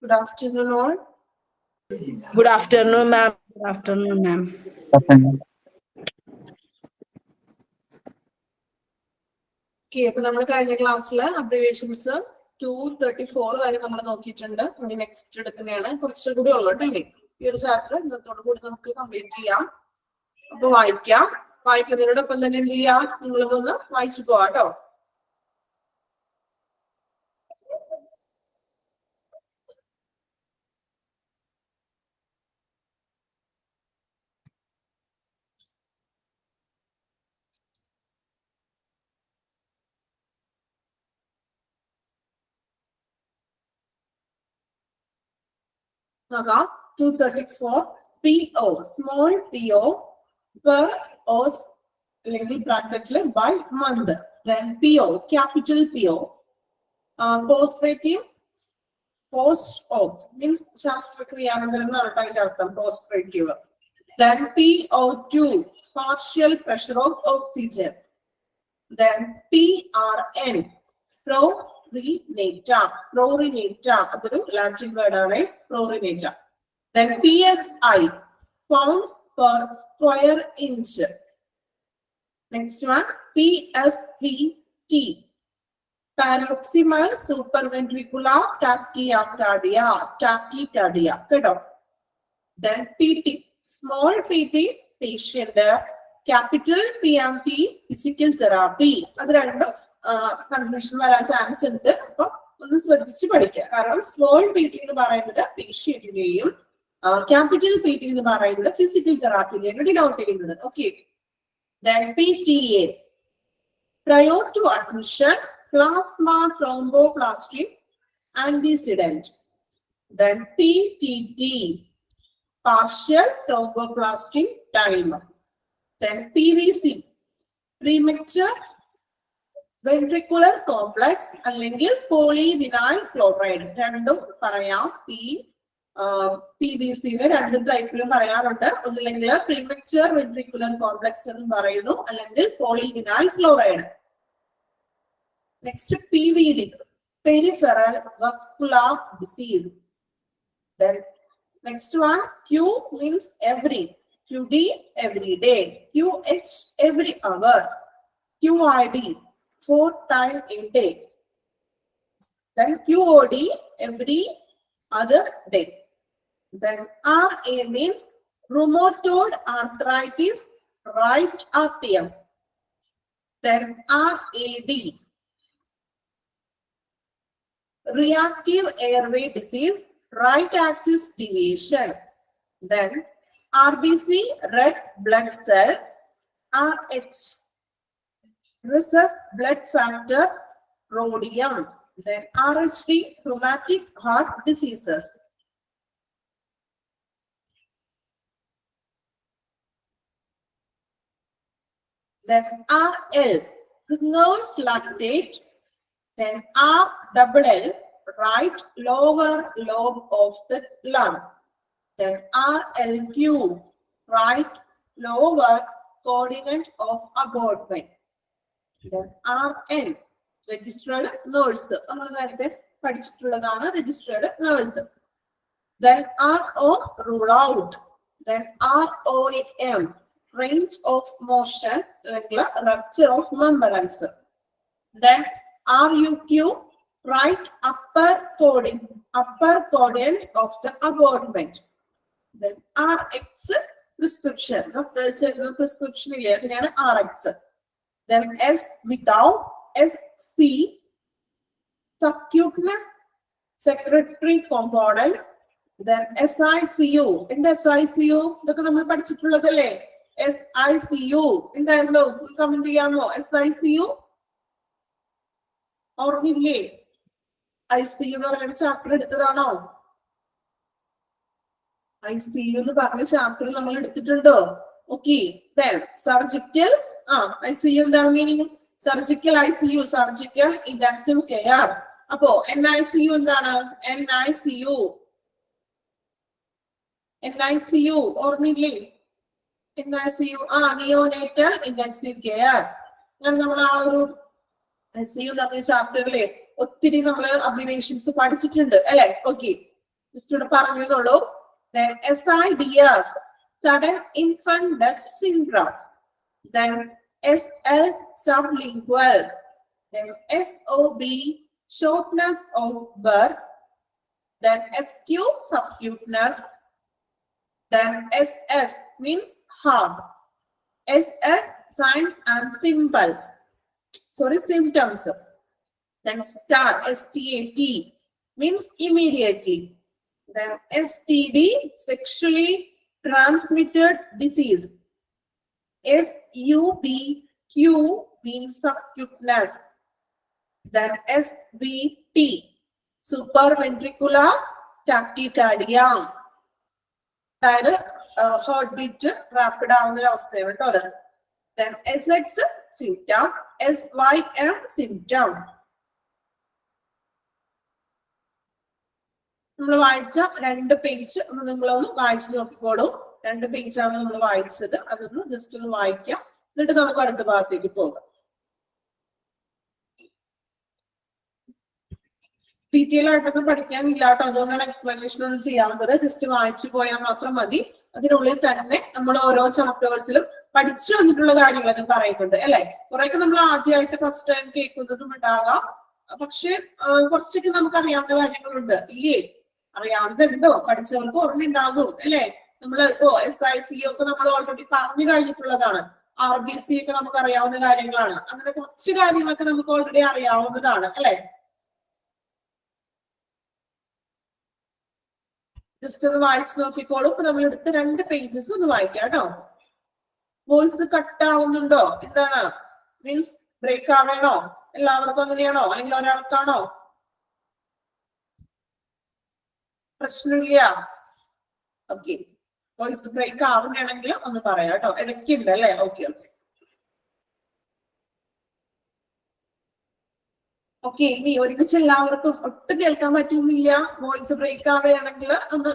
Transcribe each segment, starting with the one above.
Good afternoon, all. Good afternoon, ma'am. Good afternoon, ma'am. Okay, അപ്പോൾ നമ്മൾ കഴിഞ്ഞ ക്ലാസ്സിൽ അബ്രിവേഷൻസ് 234 വരെ നമ്മൾ നോക്കിയിട്ടുണ്ട്. ഇനി നെക്സ്റ്റ് എടുക്കുന്നതാണ്, കുറച്ചുകൂടി ഉള്ളൂ കേട്ടോ. ഇനി ഈ ഒരു ചാപ്റ്റർ ഇന്നത്തോടു കൂടി നമുക്ക് കംപ്ലീറ്റ് ചെയ്യാം. അപ്പൊ വായിക്കാം. വായിക്കുന്നതിനോടൊപ്പം തന്നെ എന്ത് ചെയ്യാം, നിങ്ങളൊന്ന് വായിച്ചു പോവാം കേട്ടോ. നോക്കാം. 234 PO, small PO per os അല്ലെങ്കിൽ ബ്രാക്കറ്റിൽ by month. Then PO, capital PO. Posterative, post-op means ശാസ്ത്രക്രിയാനന്തരം എന്ന് പറഞ്ഞിട്ട് അതിന്റെ അർത്ഥം posterative. Then PO2, partial pressure of oxygen. Then PRN, Prorinator, അതൊരു ലാറ്റിൻ വേർഡ് ആണ്, Prorinator. Then PSI, pounds per square inch. Next one, PSVT, paroxysmal supraventricular tachycardia, കേട്ടോ. Then PT, small PT, patient. Capital PMT, physical therapy. അത് രണ്ടും confusion വരാൻ chance ഉണ്ട്. അപ്പൊ ഒന്ന് ശ്രദ്ധിച്ച് പഠിക്കുക. കാരണം സ്മോൾ PT എന്ന് പറയുന്നത് പേഷ്യന്റിനെയും ക്യാപിറ്റൽ PT എന്ന് പറയുന്നത് ഫിസിക്കൽ തെറാപ്പിനെയാണ് ഡിനോട്ട് ചെയ്യുന്നത്. Okay. Then PTA, prior to admission, plasma thromboplastin antecedent. Then PTT, partial thromboplastin time. Then PVC, premature ventricular complex അല്ലെങ്കിൽ polyvinyl chloride. രണ്ടും പറയാം. PVC രണ്ട് ടൈപ്പിലും പറയാറുണ്ട്. ഒന്നില്ലെങ്കിൽ premature ventricular complex എന്ന് പറയുന്നു, അല്ലെങ്കിൽ polyvinyl chloride. Next PVD, peripheral vascular disease. Then next one, Q means every, QD every day, QH every hour, QID 4 time intake. Then QOD every other day. Then RA means rheumatoid arthritis right atrium. Then RAD, reactive airway disease right axis deviation. Then RBC, red blood cell. RH, rhesus blood factor, rhodium. Then RHD, rheumatic heart diseases. Then RL, Ringer's lactate. Then RLL, right lower lobe of the lung. Then RLQ, right lower coordinate of abutment. Then RN, registered nurse. നമ്മൾ നേരത്തെ പഠിച്ചിട്ടുള്ളതാണ് registered nurse. Then RO, rule out. Then ROM, range of motion, rupture of membranes. Then RUQ, right upper quadrant of the abutment. Then RX, prescription. Prescription ഇതിനെയാണ് RX. Then S without, SC, subcutaneous secretory component. Then SICU, എന്താ SICU? ഇതൊക്കെ നമ്മൾ പഠിച്ചിട്ടുള്ളതല്ലേ? SICU എന്തായിരുന്നു? Comment ചെയ്യാമോ? SICU ഓർമ്മയില്ലേ? ICU എന്ന് പറഞ്ഞ chapter എടുത്തതാണോ? ICU എന്ന് പറഞ്ഞ ചാപ്റ്റർ നമ്മൾ എടുത്തിട്ടുണ്ടോ? ഓക്കെ. Then സർജിക്കൽ, ICU എന്താണ് meaning? Surgical ICU, surgical intensive care. അപ്പോ NICU എന്താണ്? NICU ഓർമ്മയില്ലേ? NICU neonatal intensive care. അങ്ങനെ നമ്മൾ ആ ഒരു ICU ചാപ്റ്ററിലെ ഒത്തിരി നമ്മൾ അബ്രിവേഷൻസ് പഠിച്ചിട്ടുണ്ട് അല്ലെ? ഓക്കെ. ജസ്റ്റ് ഇവിടെ പറഞ്ഞതോളൂ. Then SIDS, sudden infant death syndrome. Then SL, sublingual. Then SOB, shortness of birth. Then SQ, subcutaneous. Then SS means heart. SS, signs and symbols. Sorry, symptoms. Then STAR, STAT means immediately. Then STD, sexually transmitted disease. SUBQ means subcutaneous. Then SVT, supraventricular tachycardia. അതായത് heart beat rapid ആവുന്ന ഒരു അവസ്ഥയാണ് കേട്ടോ അത്. Then SX, symptom. SYM, symptom. നമ്മൾ വായിച്ച 2 page ഒന്ന് നിങ്ങളൊന്ന് വായിച്ചു നോക്കിക്കോളൂ. 2 പേജാണ് നമ്മൾ വായിച്ചത്. അതൊന്ന് ജസ്റ്റ് ഒന്ന് വായിക്കാം, എന്നിട്ട് നമുക്ക് അടുത്ത ഭാഗത്തേക്ക് പോകാം. ഡീറ്റെയിൽ ആയിട്ടൊക്കെ പഠിക്കാനില്ല കേട്ടോ, അതുകൊണ്ടാണ് എക്സ്പ്ലനേഷൻ ഒന്നും ചെയ്യാത്തത്. ജസ്റ്റ് വായിച്ചു പോയാൽ മാത്രം മതി. അതിനുള്ളിൽ തന്നെ നമ്മൾ ഓരോ ചാപ്റ്റേഴ്സിലും പഠിച്ചു വന്നിട്ടുള്ള കാര്യങ്ങളൊക്കെ പറയുന്നുണ്ട് അല്ലെ. കുറെയൊക്കെ നമ്മൾ ആദ്യമായിട്ട് ഫസ്റ്റ് ടൈം കേൾക്കുന്നതും ഉണ്ടാകാം, പക്ഷെ കുറച്ചൊക്കെ നമുക്ക് അറിയാവുന്ന കാര്യങ്ങളുണ്ട് ഇല്ലേ? അറിയാവുന്നതുണ്ടോ? പഠിച്ചവർക്ക് ഓർമ്മ ഉണ്ടാകും അല്ലെ. നമ്മൾ SIC ഒക്കെ നമ്മൾ ഓൾറെഡി പറഞ്ഞു കഴിഞ്ഞിട്ടുള്ളതാണ്. RBC ഒക്കെ നമുക്ക് അറിയാവുന്ന കാര്യങ്ങളാണ്. അങ്ങനെ കുറച്ച് കാര്യങ്ങളൊക്കെ നമുക്ക് ഓൾറെഡി അറിയാവുന്നതാണ് അല്ലെ. ജസ്റ്റ് ഒന്ന് വായിച്ചു നോക്കിക്കോളൂ. ഇപ്പൊ നമ്മൾ എടുത്ത 2 പേജസ് ഒന്ന് വായിക്കാം കേട്ടോ. വോയിസ് കട്ട് ആവുന്നുണ്ടോ? എന്താണ് മീൻസ് ബ്രേക്ക് ആവേണോ? എല്ലാവർക്കും അങ്ങനെയാണോ, അല്ലെങ്കിൽ ഒരാൾക്കാണോ? പ്രശ്നമില്ല. ഓക്കെ, വോയിസ് ബ്രേക്ക് ആവുകയാണെങ്കിൽ ഒന്ന് പറയാം കേട്ടോ. ഇടയ്ക്കുണ്ട് അല്ലെ. Okay okay okay. ഇനി ഒരുമിച്ച് എല്ലാവർക്കും ഒട്ടും കേൾക്കാൻ പറ്റുന്നില്ല, വോയിസ് ബ്രേക്ക് ആവുകയാണെങ്കിൽ ഒന്ന്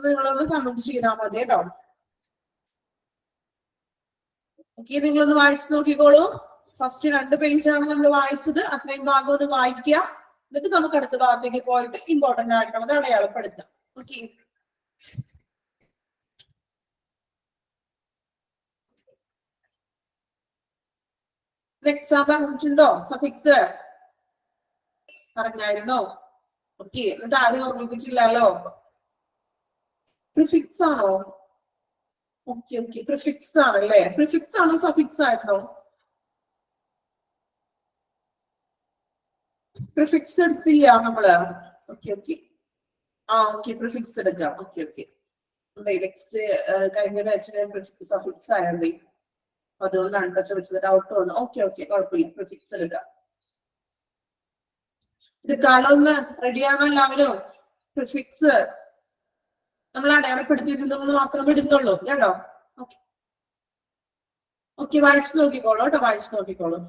നിങ്ങളൊന്ന് കമന്റ് ചെയ്താൽ മതി കേട്ടോ. ഓക്കെ, നിങ്ങളൊന്ന് വായിച്ചു നോക്കിക്കോളൂ. ഫസ്റ്റ് 2 പേജാണ് നമ്മൾ വായിച്ചത്. അത്രയും ഭാഗം ഒന്ന് വായിക്കുക, എന്നിട്ട് നമുക്ക് അടുത്ത ഭാഗത്തേക്ക് പോയിട്ട് ഇമ്പോർട്ടന്റ് ആയിട്ടുള്ളത് അടയാളപ്പെടുത്താം. ഓക്കെ, എക്സാം പറഞ്ഞിട്ടുണ്ടോ? സഫിക്സ് പറഞ്ഞായിരുന്നോ? ഓക്കെ, എന്നിട്ട് ആരും ഓർമ്മിപ്പിച്ചില്ലല്ലോ. പ്രിഫിക്സ് ആണോ? ഓക്കെ ഓക്കെ, പ്രിഫിക്സ് ആണല്ലേ. പ്രിഫിക്സ് ആണോ സഫിക്സ് ആയിരുന്നോ? പ്രിഫിക്സ് എടുത്തില്ല നമ്മള്. ഓക്കെ ഓക്കെ, ഓക്കെ, പ്രിഫിക്സ് എടുക്കാം. ഓക്കെ ഓക്കെ, നെക്സ്റ്റ് കഴിഞ്ഞ ബാച്ചിന് പ്രിഫിക്സ് സഫിക്സ് ആയതേ, അതുകൊണ്ടാണ് ചോദിച്ചത്, ഡൗട്ട് വന്നു. ഓക്കെ ഓക്കെ, കുഴപ്പമില്ല, പ്രിഫിക്സ് എടുക്കാം. ഇത് കാലൊന്ന് റെഡിയാണോ എല്ലാവരും? പ്രിഫിക്സ് നമ്മൾ അടയാളപ്പെടുത്തിയതെന്ന് മാത്രമേ ഇടുന്നുള്ളൂ കേട്ടോ. ഓക്കെ ഓക്കെ, വായിച്ചു നോക്കിക്കോളൂ കേട്ടോ, വായിച്ചു നോക്കിക്കോളൂ.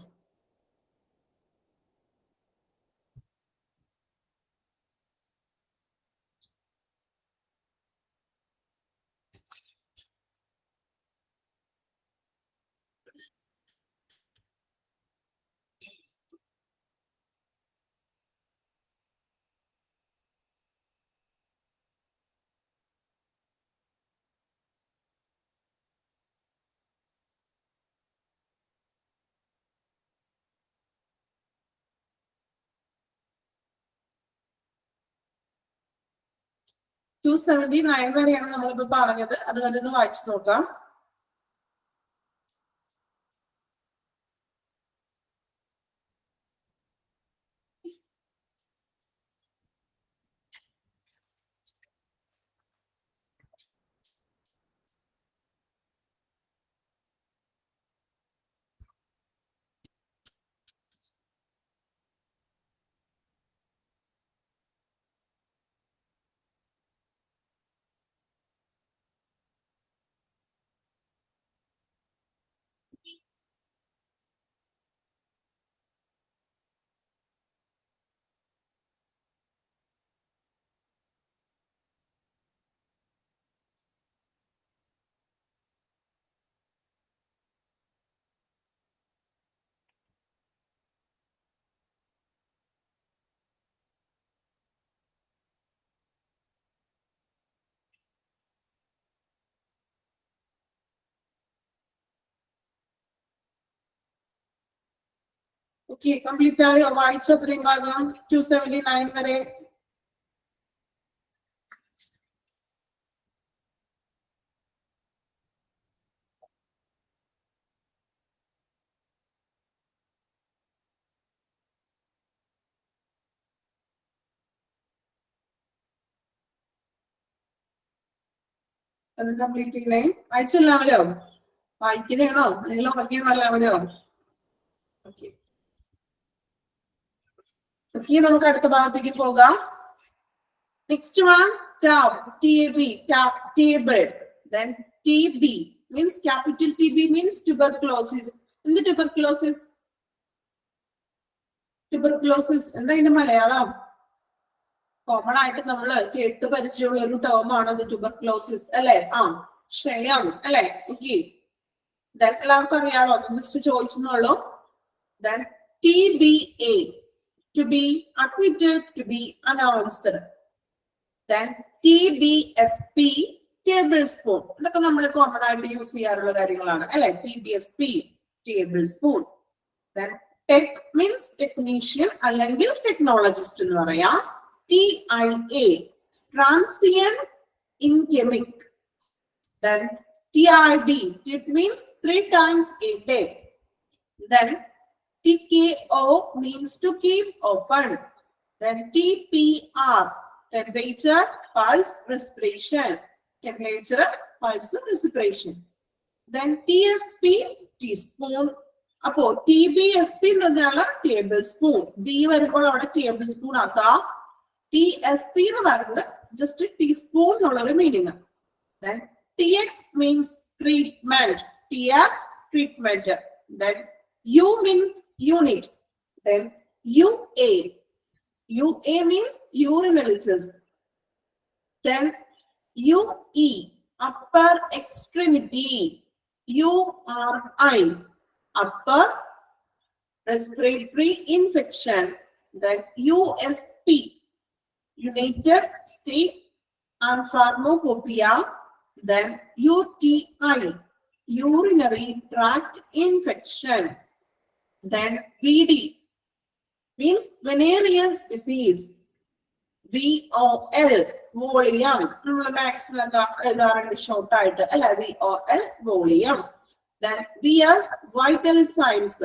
ടു 279 വരെയാണ് നമ്മളിപ്പോ പറഞ്ഞത്. അത് വരെ ഒന്ന് വായിച്ചു നോക്കാം. ഓക്കെ, കംപ്ലീറ്റ് ആയോ? വായിച്ചോ അത്രയും ഭാഗം 279 വരെ? അത് കംപ്ലീറ്റ് ചെയ്യണേ. വായിച്ചെല്ലാവരോ? വായിക്കണേണോ അല്ലെങ്കിൽ ഉറങ്ങിയോ എല്ലാവരോ? ഓക്കെ ഓക്കെ, നമുക്ക് അടുത്ത ഭാഗത്തേക്ക് പോകാം. Next one, TAB, table. Then TB means capital TB means tuberculosis. എന്ത് tuberculosis? Tuberculosis എന്താ ഇതിന്റെ മലയാളം? കോമൺ ആയിട്ട് നമ്മൾ കേട്ട് പരിചയമുള്ള ഒരു ടേം ആണ് ട്യൂബർക്ലോസിസ് അല്ലെ? ക്ഷയം അല്ലെ? ഓക്കെ, എല്ലാവർക്കും അറിയാമോ? Just ചോദിച്ചെന്നുള്ളൂ. Then TBA, to be admitted, to be announced. Then TBSP, tablespoon. ഇതൊക്കെ നമ്മൾ കോമൺ ആയിട്ട് യൂസ് ചെയ്യാറുള്ള കാര്യങ്ങളാണ് അല്ലെ? TBSP, tablespoon. Then tech means technician അല്ലെങ്കിൽ technologist എന്ന് പറയാം. TIA, transient ischemic. Then TID, it means 3 times a day. Then TKO means to keep open. Then TPR, temperature, pulse, respiration. Temperature, pulse, respiration. Then TSP, teaspoon. അപ്പോ TBSP എന്ന് പറഞ്ഞാൽ table spoon. B വരുമ്പോൾ അവിടെ table spoon ആക്കാം. TSP എന്ന് പറയുന്നത് just teaspoon എന്നുള്ളൊരു meaning. Then TX means treatment. TX, treatment. Then U means unit. Then UA. UA means urinalysis. Then UE, upper extremity. URI, upper respiratory infection. Then USP, United States and Pharmacopoeia. Then UTI, urinary tract infection. Then VD means venereal disease. VOL, volume. നമ്മൾ മാത്സിലൊക്കെ എഴുതാറുണ്ട് short ആയിട്ട് അല്ലെ? VOL, volume. Then VS, vital signs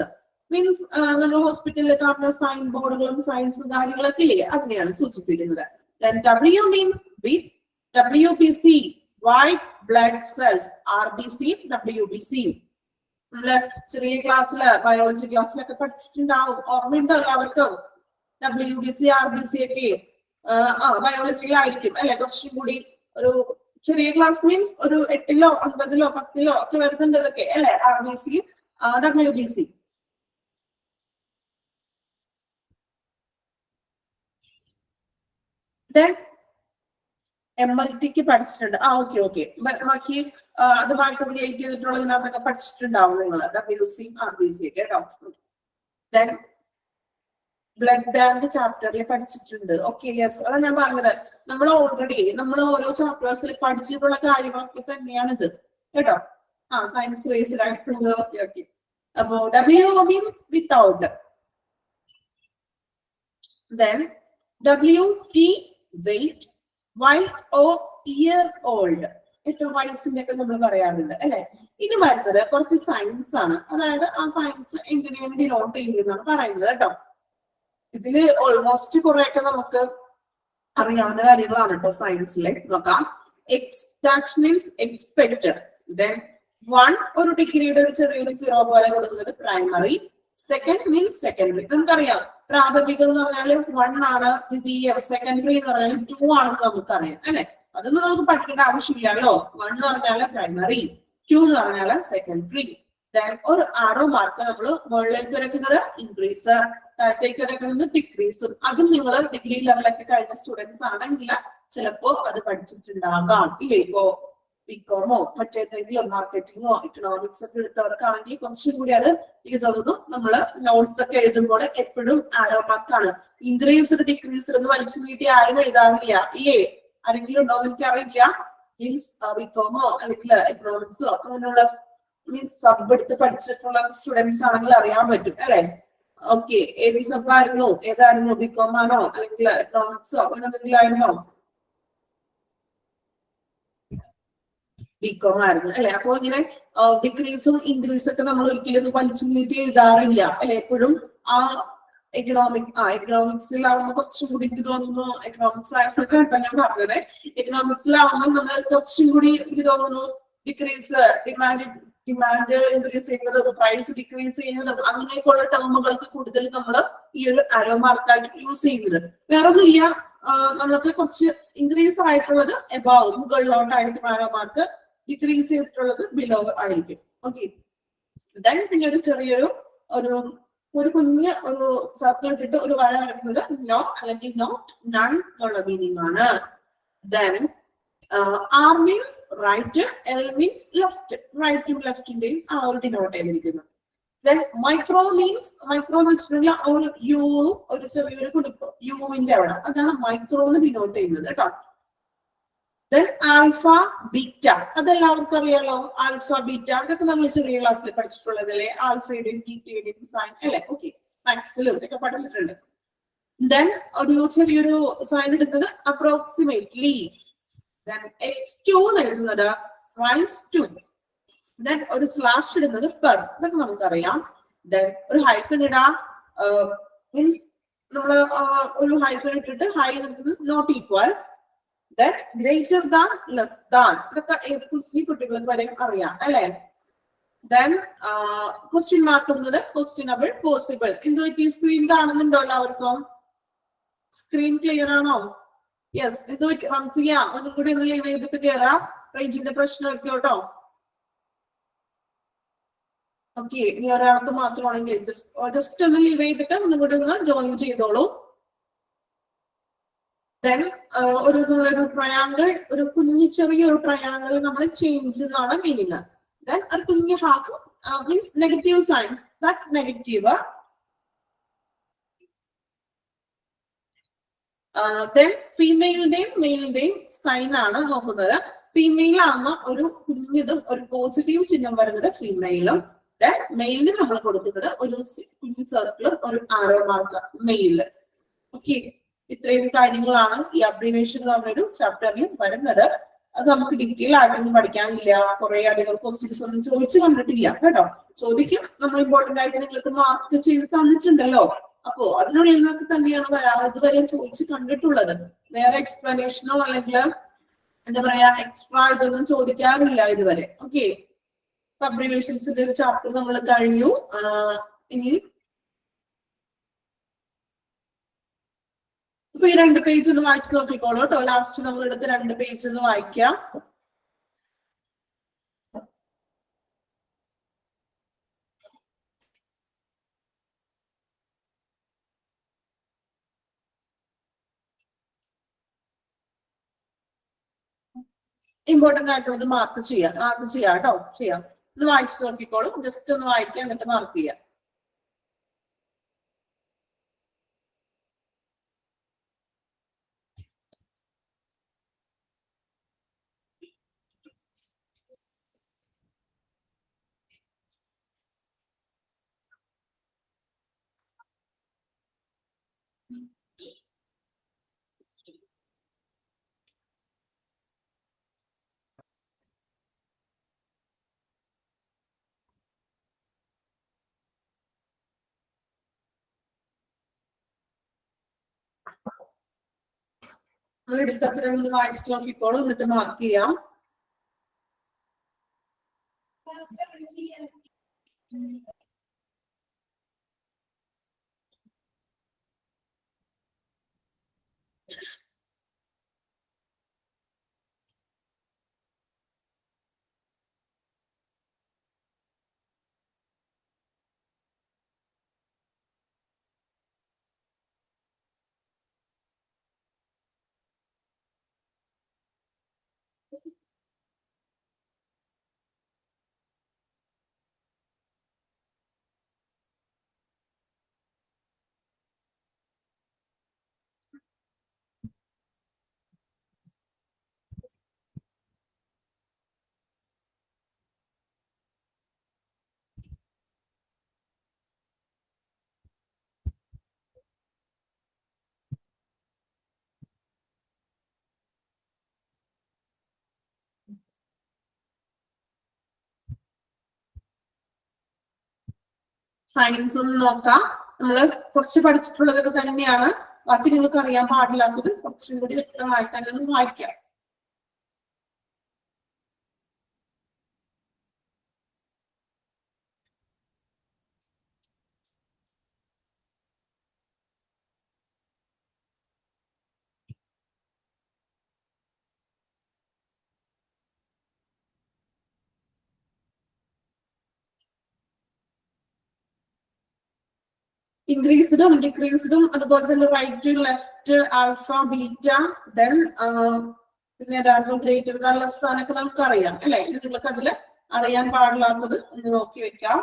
means നമ്മൾ ഹോസ്പിറ്റലിൽ കാണുന്ന sign ബോർഡുകളും സയൻസും കാര്യങ്ങളൊക്കെ ഇല്ലേ, അതിനെയാണ് സൂചിപ്പിക്കുന്നത്. Then W means with. WBC, white blood cells. RBC, WBC. നമ്മള് ചെറിയ ക്ലാസ്സില് ബയോളജി ക്ലാസ്സിലൊക്കെ പഠിച്ചിട്ടുണ്ടാവും, ഓർമ്മയുണ്ടോ എല്ലാവർക്കും? WBC, RBC ഒക്കെ ബയോളജിയിലായിരിക്കും അല്ലെ? കുറച്ചും കൂടി ഒരു ചെറിയ ക്ലാസ് മീൻസ് ഒരു 8ലോ 9ലോ 10ലോ ഒക്കെ വരുന്നുണ്ട് ഇതൊക്കെ അല്ലെ? RBC, WBC. Then MLTക്ക് പഠിച്ചിട്ടുണ്ട്. ഓക്കെ ബാക്കി അതുമായിട്ട് റിലേറ്റ് ചെയ്തിട്ടുള്ളതിനകത്തൊക്കെ പഠിച്ചിട്ടുണ്ടാവും നിങ്ങൾ WC, RBC ഒക്കെ കേട്ടോ. Then ബ്ലഡ് ബാങ്ക് ചാപ്റ്ററിൽ പഠിച്ചിട്ടുണ്ട്. ഓക്കെ, യെസ്, അതാണ് ഞാൻ പറഞ്ഞത്. നമ്മൾ ഓൾറെഡി ഓരോ ചാപ്റ്റേഴ്സിൽ പഠിച്ചിട്ടുള്ള കാര്യങ്ങളൊക്കെ തന്നെയാണിത് കേട്ടോ. സയൻസ് ബേസ്ഡ് ആയിട്ടുള്ളത്. ഓക്കെ. അപ്പോ W means without. Then WT, weight. YO, year old. എത്ര വയസ്സിന്റെ ഒക്കെ നമ്മൾ പറയാറുണ്ട് അല്ലെ? ഇനി വരുന്നത് കുറച്ച് സയൻസ് ആണ്. അതായത് ആ സയൻസ് എന്തിനാണ് ഡിനോട്ട് ചെയ്യുന്നതാണ് പറയുന്നത് കേട്ടോ. ഇതില് ഓൾമോസ്റ്റ് കുറെയൊക്കെ നമുക്ക് അറിയാവുന്ന കാര്യങ്ങളാണ് കേട്ടോ സയൻസിലെ. നോക്കാം. Extraction means expect. ദെൻ 1 ഒരു ഡിഗ്രിയുടെ ഒരു ചെറിയൊരു 0 പോലെ കൊടുക്കുന്നത് പ്രൈമറി. Second means secondary. നമുക്കറിയാം പ്രാഥമികം എന്ന് പറഞ്ഞാൽ 1 ആണ്, ദ്വിതീയം സെക്കൻഡറി എന്ന് പറഞ്ഞാൽ 2 ആണെന്ന് നമുക്കറിയാം അല്ലെ? അതൊന്നും നമുക്ക് പഠിക്കേണ്ട ആവശ്യമില്ലല്ലോ. 1 എന്ന് പറഞ്ഞാൽ പ്രൈമറി, 2 എന്ന് പറഞ്ഞാൽ സെക്കൻഡറി. ദെൻ ഒരു ആറോ മാർക്ക് നമ്മൾ മുകളിലേക്ക് വരയ്ക്കുന്നത് ഇൻക്രീസ്, താഴത്തേക്ക് വരയ്ക്കുന്നത് ഡിക്രീസും. അതും നിങ്ങൾ ഡിഗ്രി ലെവലൊക്കെ കഴിഞ്ഞ സ്റ്റുഡൻസ് ആണെങ്കിൽ ചിലപ്പോ അത് പഠിച്ചിട്ടുണ്ടാകാം ഇല്ലേ? ഇപ്പോ ബികോമോ മറ്റേതെങ്കിലും മാർക്കറ്റിങ്ങോ ഇക്കണോമിക്സ് ഒക്കെ എടുത്തവർക്കാണെങ്കിൽ കുറച്ചും കൂടി അത് എനിക്ക് തോന്നുന്നു നമ്മള് നോട്ട്സ് ഒക്കെ എഴുതുമ്പോൾ എപ്പോഴും ആരോ മാർക്കാണ്. ഇൻക്രീസ്ഡ് ഡിക്രീസ്ഡ് എന്ന് വലിച്ചു നീട്ടി ആരും എഴുതാറില്ല ഇല്ലേ? ആരെങ്കിലും ഉണ്ടോ എന്ന് എനിക്ക് അറിയില്ല. മീൻസ് ബികോമോ അല്ലെങ്കിൽ എക്കണോമിക്സോ അങ്ങനെയുള്ള മീൻസ് സബ് എടുത്ത് പഠിച്ചിട്ടുള്ള സ്റ്റുഡൻസ് ആണെങ്കിൽ അറിയാൻ പറ്റും അല്ലെ? ഓക്കെ, ഏത് സബ് ആയിരുന്നു? ഏതായിരുന്നു? ബികോം ആണോ അല്ലെങ്കിൽ എക്കണോമിക്സോ അങ്ങനെ എന്തെങ്കിലും ആയിരുന്നോ? ബികോം ആയിരുന്നു അല്ലെ. അപ്പൊ ഇങ്ങനെ ഡിഗ്രീസും ഇൻക്രീസും ഒക്കെ നമ്മൾ ഒരിക്കലും വലിച്ചു നീട്ടി എഴുതാറില്ല അല്ലെ. എപ്പോഴും ആ എക്കണോമിക്സിലാവുമ്പോൾ കുറച്ചും കൂടി എനിക്ക് തോന്നുന്നു, എക്കണോമിക്സ് ആയപ്പോഴാണ് ഞാൻ പറഞ്ഞത്, എക്കണോമിക്സിലാവുമ്പോൾ നമ്മൾ കുറച്ചും കൂടി എനിക്ക് തോന്നുന്നു ഡിക്രീസ്, ഡിമാൻഡ് ഇൻക്രീസ് ചെയ്യുന്നതും പ്രൈസ് ഡിക്രീസ് ചെയ്യുന്നതും അങ്ങനെയൊക്കെയുള്ള ടേമുകൾക്ക് കൂടുതൽ നമ്മൾ ഈ ഒരു അരോ മാർക്കായിട്ട് യൂസ് ചെയ്യുന്നത്. വേറൊന്നും ഇല്ല, നമുക്ക് കുറച്ച് ഇൻക്രീസ് ആയിട്ടുള്ളത് എബവ് മുകളിലോട്ടായിരിക്കും ആരോ മാർക്ക്, ഡിക്രീസ് ചെയ്തിട്ടുള്ളത് ബിലോ ആയിരിക്കും. ഓക്കെ, ദെൻ പിന്നെ ഒരു ചെറിയൊരു ഒരു കുഞ്ഞ് ഒരു സർക്കിൾ ഇട്ടിട്ട് ഒരു വര വരയ്ക്കുന്നത് നോ അല്ലെങ്കിൽ നോട്ട്, നൺ എന്നുള്ള മീനിങ് ആണ്. Then R means right, L means left, റൈറ്റും ലെഫ്റ്റിന്റെയും ആ ഒരു ഡിനോട്ട് ചെയ്തിരിക്കുന്നു. ദെൻ മൈക്രോ മീൻസ്, മൈക്രോ എന്ന് വെച്ചിട്ടുണ്ടെങ്കിൽ ആ ഒരു യു, ഒരു ചെറിയൊരു കുടിപ്പ് യുവിന്റെ അവിടെ, അതാണ് മൈക്രോ എന്ന് ഡിനോട്ട് ചെയ്യുന്നത് കേട്ടോ. ദെൻ ആൽഫ, ബീറ്റ, അതെല്ലാവർക്കും അറിയാലോ. ആൽഫ, ബീറ്റ അതൊക്കെ നമ്മൾ ചെറിയ ക്ലാസ്സിൽ പഠിച്ചിട്ടുള്ളതല്ലേ, ആൽഫയുടെയും ബീറ്റയുടെയും സൈൻ അല്ലെ. ഓക്കെ, മാത്സിലും ഒക്കെ പഠിച്ചിട്ടുണ്ട്. ദെൻ ഒരു ചെറിയൊരു സൈൻ എടുക്കുന്നത് അപ്രോക്സിമേറ്റ്ലി. ദെൻ x2 എഴുതുന്നത് റൈസ് ടു. ദെൻ ഒരു സ്ലാഷ് ഇടുന്നത് പെർ, ഇതൊക്കെ നമുക്കറിയാം. ദെൻ ഒരു ഹൈഫൻ ഇടാം, മീൻസ് നമ്മൾ ഒരു ഹൈഫൻ ഇട്ടിട്ട് ഹൈ എഴുതുന്നത് not equal. Then greater than, less than, ഇതൊക്കെ ഏത് കുഞ്ഞി കുട്ടികൾക്ക് വരെ അറിയാം അല്ലെ. ദെൻ ക്വസ്റ്റ്യൻ മാർക്ക് ഇടുന്നത് ക്വസ്റ്റ്യനബിൾ, പോസിബിൾ. എന്ത് സ്ക്രീൻ കാണുന്നുണ്ടോ എല്ലാവർക്കും? സ്ക്രീൻ ക്ലിയർ ആണോ? യെസ്. എന്ത് റംസിയ ഒന്നും കൂടി ഒന്ന് ലീവ് ചെയ്തിട്ട് കയറാം, റേഞ്ചിന്റെ പ്രശ്നമൊക്കെ കേട്ടോ. ഓക്കെ, ഇനി ഒരാൾക്ക് മാത്രമാണെങ്കിൽ ജസ്റ്റ് ഒന്ന് ലീവ് ചെയ്തിട്ട് ഒന്നും കൂടി ഒന്ന് ജോയിൻ ചെയ്തോളൂ. ദെൻ ഒരു ട്രയാങ്കിൾ, ഒരു കുഞ്ഞു ചെറിയൊരു ട്രയാങ്കിൾ നമ്മൾ ചേഞ്ച് എന്നാണ് മീനിങ്. ദെൻ ഒരു കുഞ്ഞു half means negative signs, that negative. Then ഫീമെയിലിന്റെയും മെയിലിന്റെയും സൈൻ ആണ് നോക്കുന്നത്. ഫീമെയിൽ ആകുന്ന ഒരു കുഞ്ഞിതും ഒരു പോസിറ്റീവ് ചിഹ്നം വരുന്നത് ഫീമെയിലും, ദെൻ മെയിലിന് നമ്മൾ കൊടുക്കുന്നത് ഒരു കുഞ്ഞു സർക്കിളും ഒരു ആരോ മാർക്ക് മെയിലില്. ഓക്കെ, ഇത്രയും കാര്യങ്ങളാണ് ഈ അബ്രിവേഷൻ എന്ന് പറഞ്ഞൊരു ചാപ്റ്ററിൽ വരുന്നത്. അത് നമുക്ക് ഡീറ്റെയിൽ ആയിട്ടൊന്നും പഠിക്കാനില്ല, കുറെ അധികം ക്വസ്റ്റ്യൻസ് ഒന്നും ചോദിച്ചു കണ്ടിട്ടില്ല കേട്ടോ. ചോദിക്കും, നമ്മൾ ഇമ്പോർട്ടന്റ് ആയിട്ട് നിങ്ങൾക്ക് മാർക്ക് ചെയ്ത് തന്നിട്ടുണ്ടല്ലോ, അപ്പോ അതിനുള്ളിൽ നിന്നൊക്കെ തന്നെയാണ് ഇതുവരെ ചോദിച്ചു കണ്ടിട്ടുള്ളത്. വേറെ എക്സ്പ്ലനേഷനോ അല്ലെങ്കിൽ എന്താ പറയാ എക്സ്ട്രാ ഇതൊന്നും ചോദിക്കാറില്ല ഇതുവരെ. ഓക്കെ, അബ്രിവേഷൻസിന്റെ ഒരു ചാപ്റ്റർ നമ്മൾ കഴിഞ്ഞു. ഇനി ഇപ്പൊ ഈ 2 പേജ് ഒന്ന് വായിച്ചു നോക്കിക്കോളൂ കേട്ടോ. ലാസ്റ്റ് നമ്മൾ എടുത്ത് 2 പേജ് ഒന്ന് വായിക്കാം. ഇമ്പോർട്ടന്റ് ആയിട്ടുള്ളത് മാർക്ക് ചെയ്യാം കേട്ടോ, ചെയ്യാം. ഒന്ന് വായിച്ചു നോക്കിക്കോളൂ, ജസ്റ്റ് ഒന്ന് വായിക്കാം എന്നിട്ട് മാർക്ക് ചെയ്യാം. എടുത്തത്ര ഒന്ന് വായിച്ചു നോക്കിക്കോളൂ എന്നിട്ട് മാർക്ക് ചെയ്യാം. സയൻസ് ഒന്ന് നോക്കാം. നമ്മള് കുറച്ച് പഠിച്ചിട്ടുള്ളതൊക്കെ തന്നെയാണ്. ബാക്കി നിങ്ങൾക്ക് അറിയാൻ പാടില്ലാത്തത് കുറച്ചും കൂടി വ്യക്തമായിട്ട് തന്നെ ഒന്ന് വായിക്കാം. ഇൻക്രീസ്ഡും ഡിക്രീസ്ഡും അതുപോലെ തന്നെ right left alpha beta then പിന്നെ ഏതായിരുന്നു ഗ്രേറ്റർ ദാൻ ലെസ് ദാൻ ഒക്കെ നമുക്കറിയാം അല്ലെ. നിങ്ങൾക്ക് അതില് അറിയാൻ പാടില്ലാത്തത് ഒന്ന് നോക്കി വെക്കാം.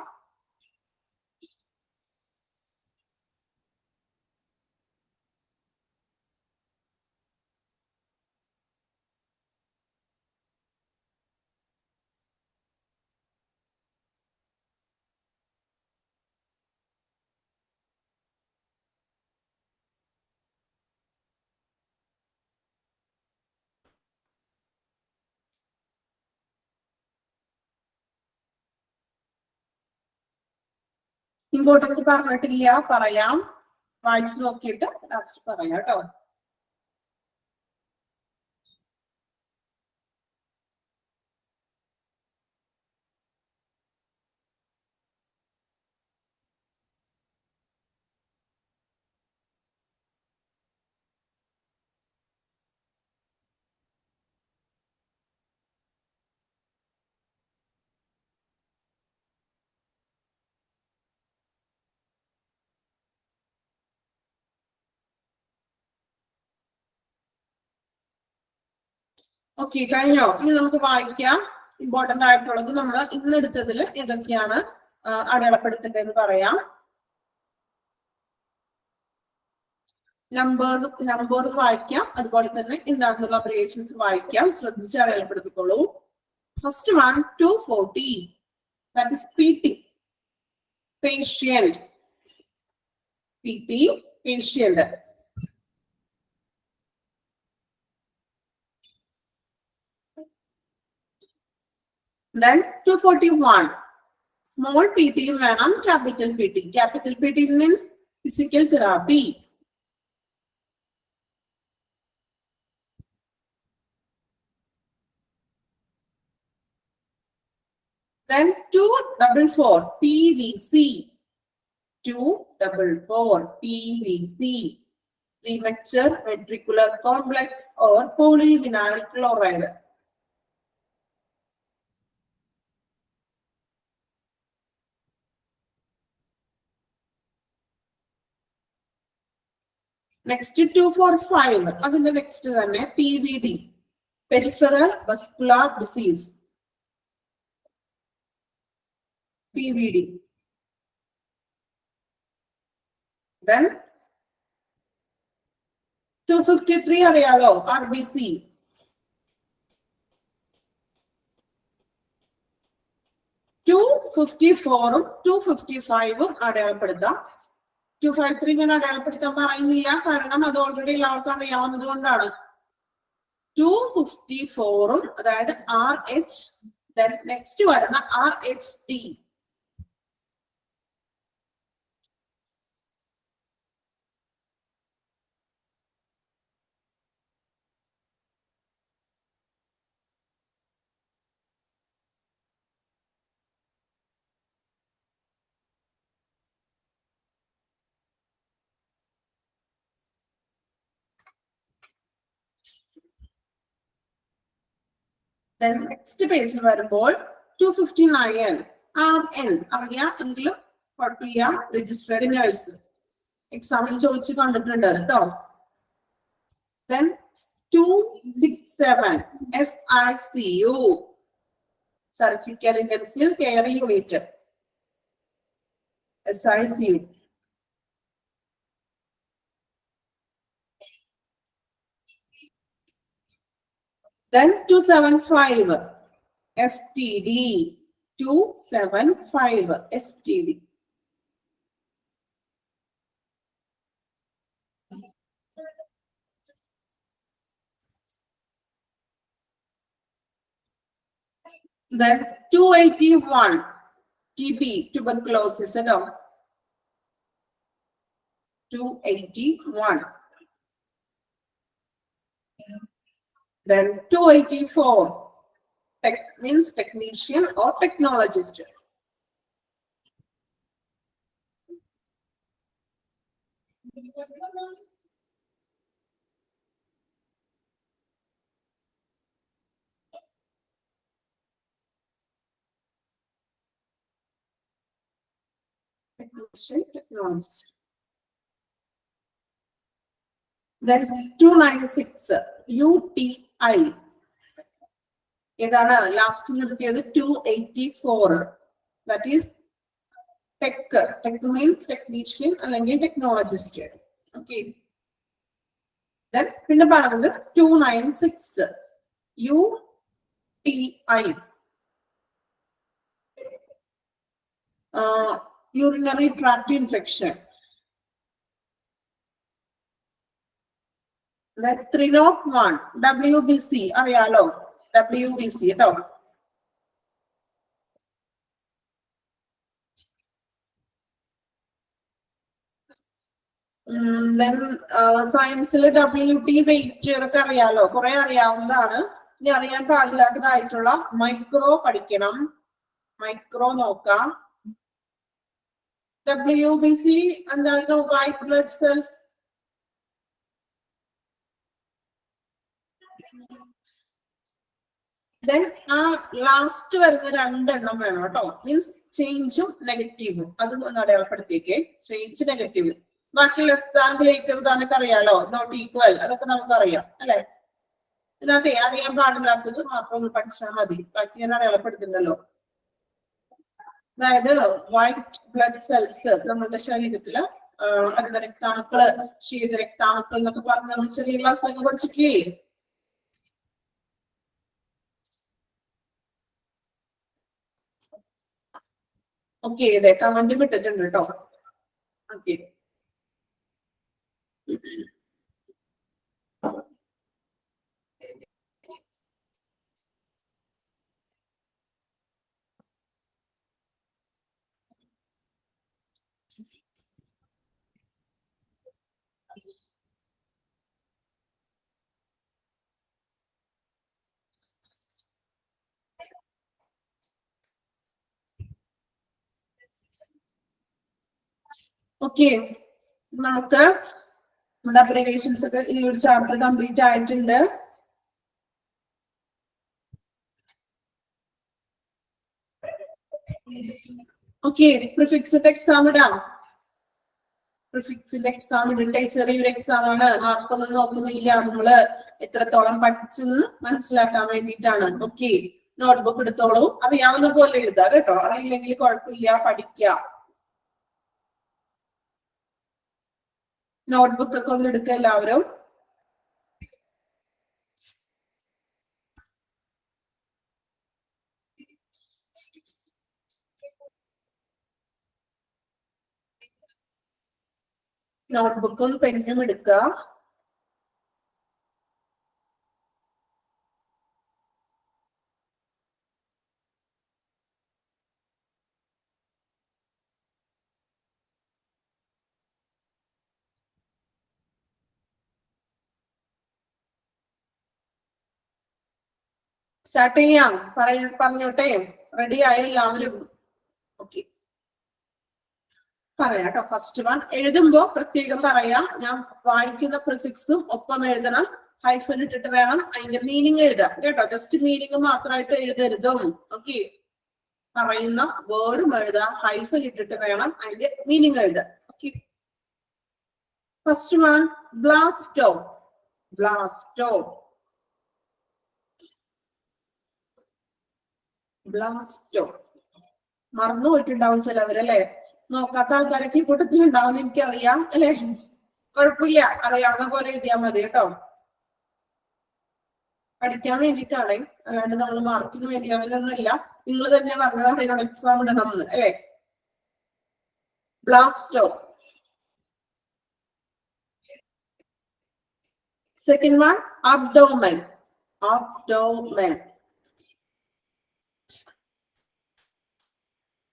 ഇമ്പോർട്ടന്റ് പറഞ്ഞിട്ടില്ല, പറയാം. വായിച്ചു നോക്കിയിട്ട് ലാസ്റ്റ് പറയാം കേട്ടോ. ഓക്കെ, കഴിഞ്ഞോ? ഇനി നമുക്ക് വായിക്കാം. ഇമ്പോർട്ടന്റ് ആയിട്ടുള്ളത് നമ്മൾ ഇന്ന് എടുത്തതിൽ ഏതൊക്കെയാണ് അടയാളപ്പെടുത്തേണ്ടതെന്ന് പറയാം. നമ്പർ വായിക്കാം, അതുപോലെ തന്നെ എന്താണെന്നുള്ള അബ്രിവേഷൻസ് വായിക്കാം. ശ്രദ്ധിച്ച് അടയാളപ്പെടുത്തിക്കോളൂ. First one 240, that is PT, patient. PT, patient. Then 241, small PT വേണം, capital PT. Capital PT means physical therapy. Then 244, PVC. 244, PVC. Premature ventricular complex or polyvinyl chloride. Next 245, അതിന്റെ നെക്സ്റ്റ് തന്നെ PVD, peripheral vascular disease. PVD. Then 253 അറിയാലോ, RBC. 254ഉം 255ഉം അടയാളപ്പെടുത്താം. 253 ഞാൻ അടയാളപ്പെടുത്താൻ പറയുന്നില്ല, കാരണം അത് ഓൾറെഡി എല്ലാവർക്കും അറിയാവുന്നത് കൊണ്ടാണ്. 254ഉം അതായത് RH, then നെക്സ്റ്റ് വരുന്ന RHD. Then next പേജിൽ വരുമ്പോൾ 259 RN അറിയാം എങ്കിലും കുഴപ്പമില്ല, രജിസ്റ്റേർഡ് നഴ്സ്. എക്സാമിൽ ചോദിച്ച് കണ്ടിട്ടുണ്ട് കേട്ടോ. Then 267 SICU, surgical intensive care unit. SICU. Then 275 STD. 275 STD. Then 281 TB, tuberculosis. 281. Then 284. Tech means technician or technologist. Technician, technologist. Then 296. UTI. ഏതാണ് ലാസ്റ്റ് നിർത്തിയത് 284. That is tech. Tech means technician അല്ലെങ്കിൽ technologist. Okay. Then പിന്നെ പറഞ്ഞത് 296. UTI. Urinary tract infection. Then 301. WBC അറിയാലോ WBC കേട്ടോ. Then സയൻസിൽ WT weight ഇതൊക്കെ അറിയാലോ, കുറെ അറിയാവുന്നതാണ്. ഇനി അറിയാൻ പാടില്ലാത്തതായിട്ടുള്ള മൈക്രോ പഠിക്കണം. മൈക്രോ നോക്കാം. WBC എന്തായിരുന്നു? White blood cells. Then ആ ലാസ്റ്റ് വരുന്ന രണ്ടെണ്ണം വേണം കേട്ടോ. മീൻസ് ചേഞ്ചും നെഗറ്റീവും അതും ഒന്ന് അടയാളപ്പെടുത്തിയേക്ക്. Change negative. ബാക്കി ലെസ് ദാൻ ഗ്രേറ്റർ ദാനൊക്കെ അറിയാലോ, നോട്ട് ഈക്വൽ അതൊക്കെ നമുക്കറിയാം അല്ലെ. ഇതിനകത്ത് അറിയാൻ പാടില്ലാത്തത് മാത്രം ഒന്ന് പഠിച്ചാൽ മതി, ബാക്കി ഞാൻ അടയാളപ്പെടുത്തില്ലല്ലോ. അതായത് വൈറ്റ് ബ്ലഡ് സെൽസ് നമ്മുടെ ശരീരത്തില് അതിന്റെ രക്താണുക്കള്, ശീത രക്താണുക്കൾ എന്നൊക്കെ പറഞ്ഞ് നമ്മൾ ചെറിയ ക്ലാസ്സിലൊക്കെ പഠിച്ചിട്ടില്ലേ. ഓക്കെ, ഇതെ കമന്റ് വിട്ടിട്ടുണ്ട് കേട്ടോ. Okay, okay. നമുക്ക് നമ്മുടെ അബ്രിവേഷൻസ് ഒക്കെ ഈ ഒരു ചാപ്റ്റർ കംപ്ലീറ്റ് ആയിട്ടുണ്ട്. ഓക്കെ, പ്രിഫിക്സിന്റെ എക്സാം ഇടാം. പ്രിഫിക്സിന്റെ എക്സാം ഇടട്ടെ. ചെറിയൊരു എക്സാം ആണ്, മാർക്കൊന്നും നോക്കുന്നില്ല, നമ്മള് എത്രത്തോളം പഠിച്ചെന്ന് മനസ്സിലാക്കാൻ വേണ്ടിയിട്ടാണ്. ഓക്കെ, നോട്ട്ബുക്ക് എടുത്തോളൂ, അറിയാവുന്ന പോലെ എഴുതാം കേട്ടോ. അറിയില്ലെങ്കിൽ കുഴപ്പമില്ല, പഠിക്കുക. നോട്ട്ബുക്ക് ഒക്കെ ഒന്ന് എടുക്കുക എല്ലാവരും. നോട്ട്ബുക്കും പെന്നും എടുക്കുക. സ്റ്റാർട്ട് ചെയ്യാം. പറഞ്ഞോട്ടെ, റെഡി ആയ എല്ലാവരും? ഓക്കെ, പറയാം കേട്ടോ. ഫസ്റ്റ് വൺ എഴുതുമ്പോ പ്രത്യേകം പറയാം. ഞാൻ വായിക്കുന്ന പ്രിഫിക്സും ഒപ്പം എഴുതണം. ഹൈഫൻ ഇട്ടിട്ട് വേണം അതിന്റെ മീനിങ് എഴുതാം കേട്ടോ. ജസ്റ്റ് മീനിങ് മാത്രമായിട്ട് എഴുതരുതും. ഓക്കെ, പറയുന്ന വേർഡും എഴുതാം, ഹൈഫൻ ഇട്ടിട്ട് വേണം അതിന്റെ മീനിങ് എഴുതാം. Okay, first one blasto. Blasto, blasto. മറന്നു പോയിട്ടുണ്ടാവും ചിലവരല്ലേ. നോക്കാത്ത ആൾക്കാരൊക്കെ ഈ കൂട്ടത്തിൽ ഉണ്ടാവും, എനിക്കറിയാം അല്ലെ. കുഴപ്പമില്ല, അറിയാവുന്ന പോലെ എഴുതിയാൽ മതി കേട്ടോ. പഠിക്കാൻ വേണ്ടിയിട്ടാണ്, അല്ലാണ്ട് നമ്മൾ മാർക്കിന് വേണ്ടി അങ്ങനെയൊന്നുമില്ല. നിങ്ങൾ തന്നെ പറഞ്ഞതാണ് ഇതിനോട് എക്സാം ഇടണമെന്ന് അല്ലെ. Blasto. Second one abdomen. Abdomen.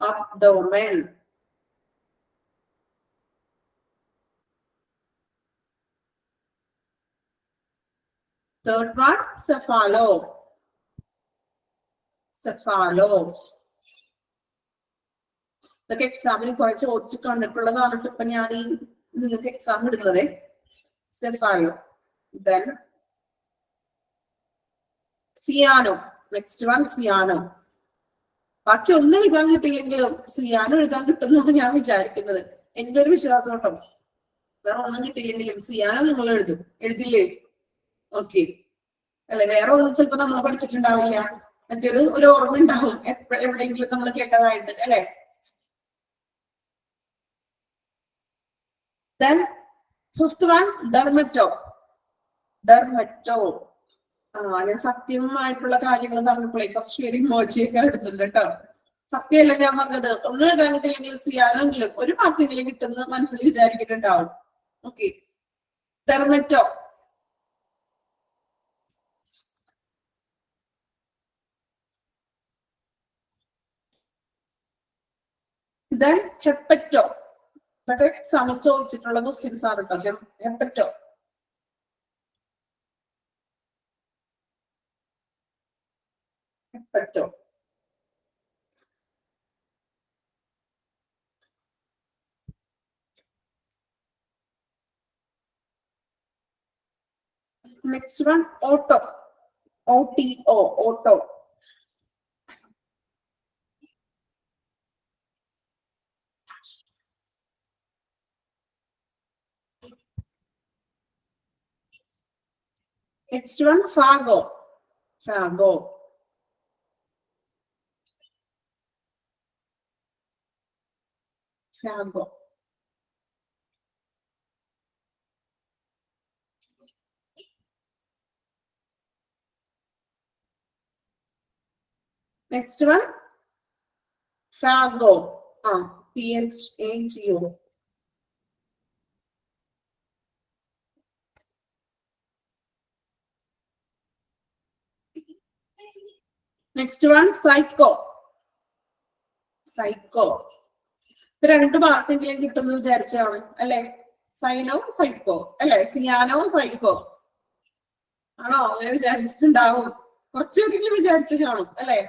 Abdomen. Third one, cephalo. Cephalo. ഇതൊക്കെ എക്സാമിന് കുറച്ച് ഓടിച്ച് കണ്ടിട്ടുള്ളതാണ്. ഇപ്പൊ ഞാൻ ഈ നിങ്ങൾക്ക് എക്സാം ഇടുന്നത്. Cephalo. Then cyano. Next one cyano. ബാക്കി ഒന്നും എഴുതാൻ കിട്ടിയില്ലെങ്കിലും സിയാനോ എഴുതാൻ കിട്ടുമെന്നാണ് ഞാൻ വിചാരിക്കുന്നത്. എന്റെ ഒരു വിശ്വാസം കേട്ടോ. വേറെ ഒന്നും കിട്ടിയില്ലെങ്കിലും സിയാനോ നിങ്ങൾ എഴുതും. എഴുതില്ലേ? ഓക്കെ അല്ലെ? വേറെ ഒന്നും ചിലപ്പോ നമ്മൾ പഠിച്ചിട്ടുണ്ടാവില്ല. മറ്റേത് ഒരു ഓർമ്മ ഉണ്ടാവും എവിടെയെങ്കിലും നമ്മൾ കേട്ടതായിട്ട് അല്ലെ? Then fifth one, dermato. Dermato. ഞാൻ സത്യമായിട്ടുള്ള കാര്യങ്ങൾ പറഞ്ഞപ്പോഴേ കുറച്ച് പേര് ഇമോജിയൊക്കെ ഇടുന്നുണ്ട് കേട്ടോ. സത്യമല്ല ഞാൻ പറഞ്ഞത്. ഒന്നും എഴുതാൻ കിട്ടില്ലെങ്കിൽ സിയാനെങ്കിലും ഒരു വാക്കെങ്കിലും കിട്ടുന്ന മനസ്സിൽ വിചാരിക്കുന്നുണ്ടാവും. Okay, dermato. Then hepato. ഇതൊക്കെ എക്സാമിൽ ചോദിച്ചിട്ടുള്ള ക്വസ്റ്റ്യൻസ് ആണ് കേട്ടോ. Hepato. Hepato. Next one, auto. OTO, auto. Next one, fago. Fago. Fago. Next one, fago. PHAGO. Next one, psycho. Psycho. രണ്ട് മാർക്കെങ്കിലും കിട്ടുമെന്ന് വിചാരിച്ചാണ് അല്ലെ? സൈനോ സൈക്കോ അല്ലെ? സിയാനോ സൈക്കോ ആണോ? അങ്ങനെ വിചാരിച്ചിട്ടുണ്ടാവും. കുറച്ചെങ്കിലും വിചാരിച്ചു കാണും അല്ലെ?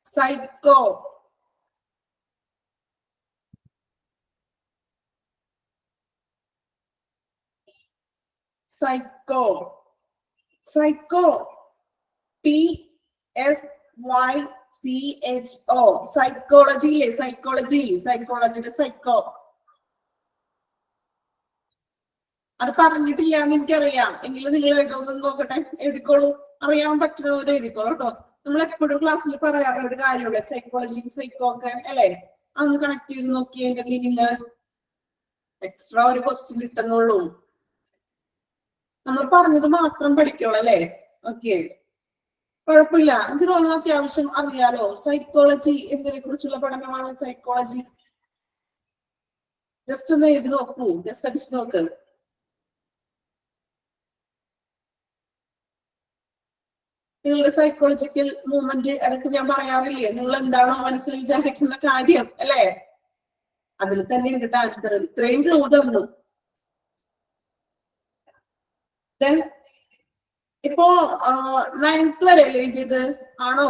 Psycho. Psycho. Psycho. PSYCHO. Psychology. Psychology. സൈക്കോളജിയുടെ സൈക്കോ. അത് പറഞ്ഞിട്ടില്ല എന്ന് എനിക്കറിയാം. എങ്കിലും നിങ്ങൾ എഴുതുന്നത് നോക്കട്ടെ. എഴുതിക്കോളൂ. അറിയാൻ പറ്റുന്നവരെ എഴുതിക്കോളൂ കേട്ടോ. നമ്മൾ എപ്പോഴും ക്ലാസ്സിൽ പറയാറുള്ള ഒരു കാര്യമല്ലേ സൈക്കോളജി സൈക്കോ ഒക്കെ അല്ലെ? അതൊന്ന് കണക്ട് ചെയ്ത് നോക്കിയെങ്കിൽ നിങ്ങൾ എക്സ്ട്രാ ഒരു ക്വസ്റ്റ്യൻ കിട്ടുന്നുള്ളൂ. നമ്മൾ പറഞ്ഞത് മാത്രം പഠിക്കോളൂ അല്ലെ? ഓക്കെ, കുഴപ്പമില്ല. എനിക്ക് തോന്നുന്നു അത്യാവശ്യം അറിയാലോ. സൈക്കോളജി എന്തിനെ കുറിച്ചുള്ള പഠനമാണ് സൈക്കോളജി? ജസ്റ്റ് ഒന്ന് എഴുതി നോക്കൂ. ജസ്റ്റ് അടിച്ചു നോക്ക്. നിങ്ങളുടെ സൈക്കോളജിക്കൽ മൂവ്മെന്റ് ഇടയ്ക്ക് ഞാൻ പറയാറില്ലേ? നിങ്ങൾ എന്താണോ മനസ്സിൽ വിചാരിക്കുന്ന കാര്യം അല്ലെ? അതിൽ തന്നെ ഉണ്ട് ആൻസർ. ഇത്രയും ക്ലൂ തന്നു. ഇപ്പോ 9th വരെ എഴുതിയത് ആണോ?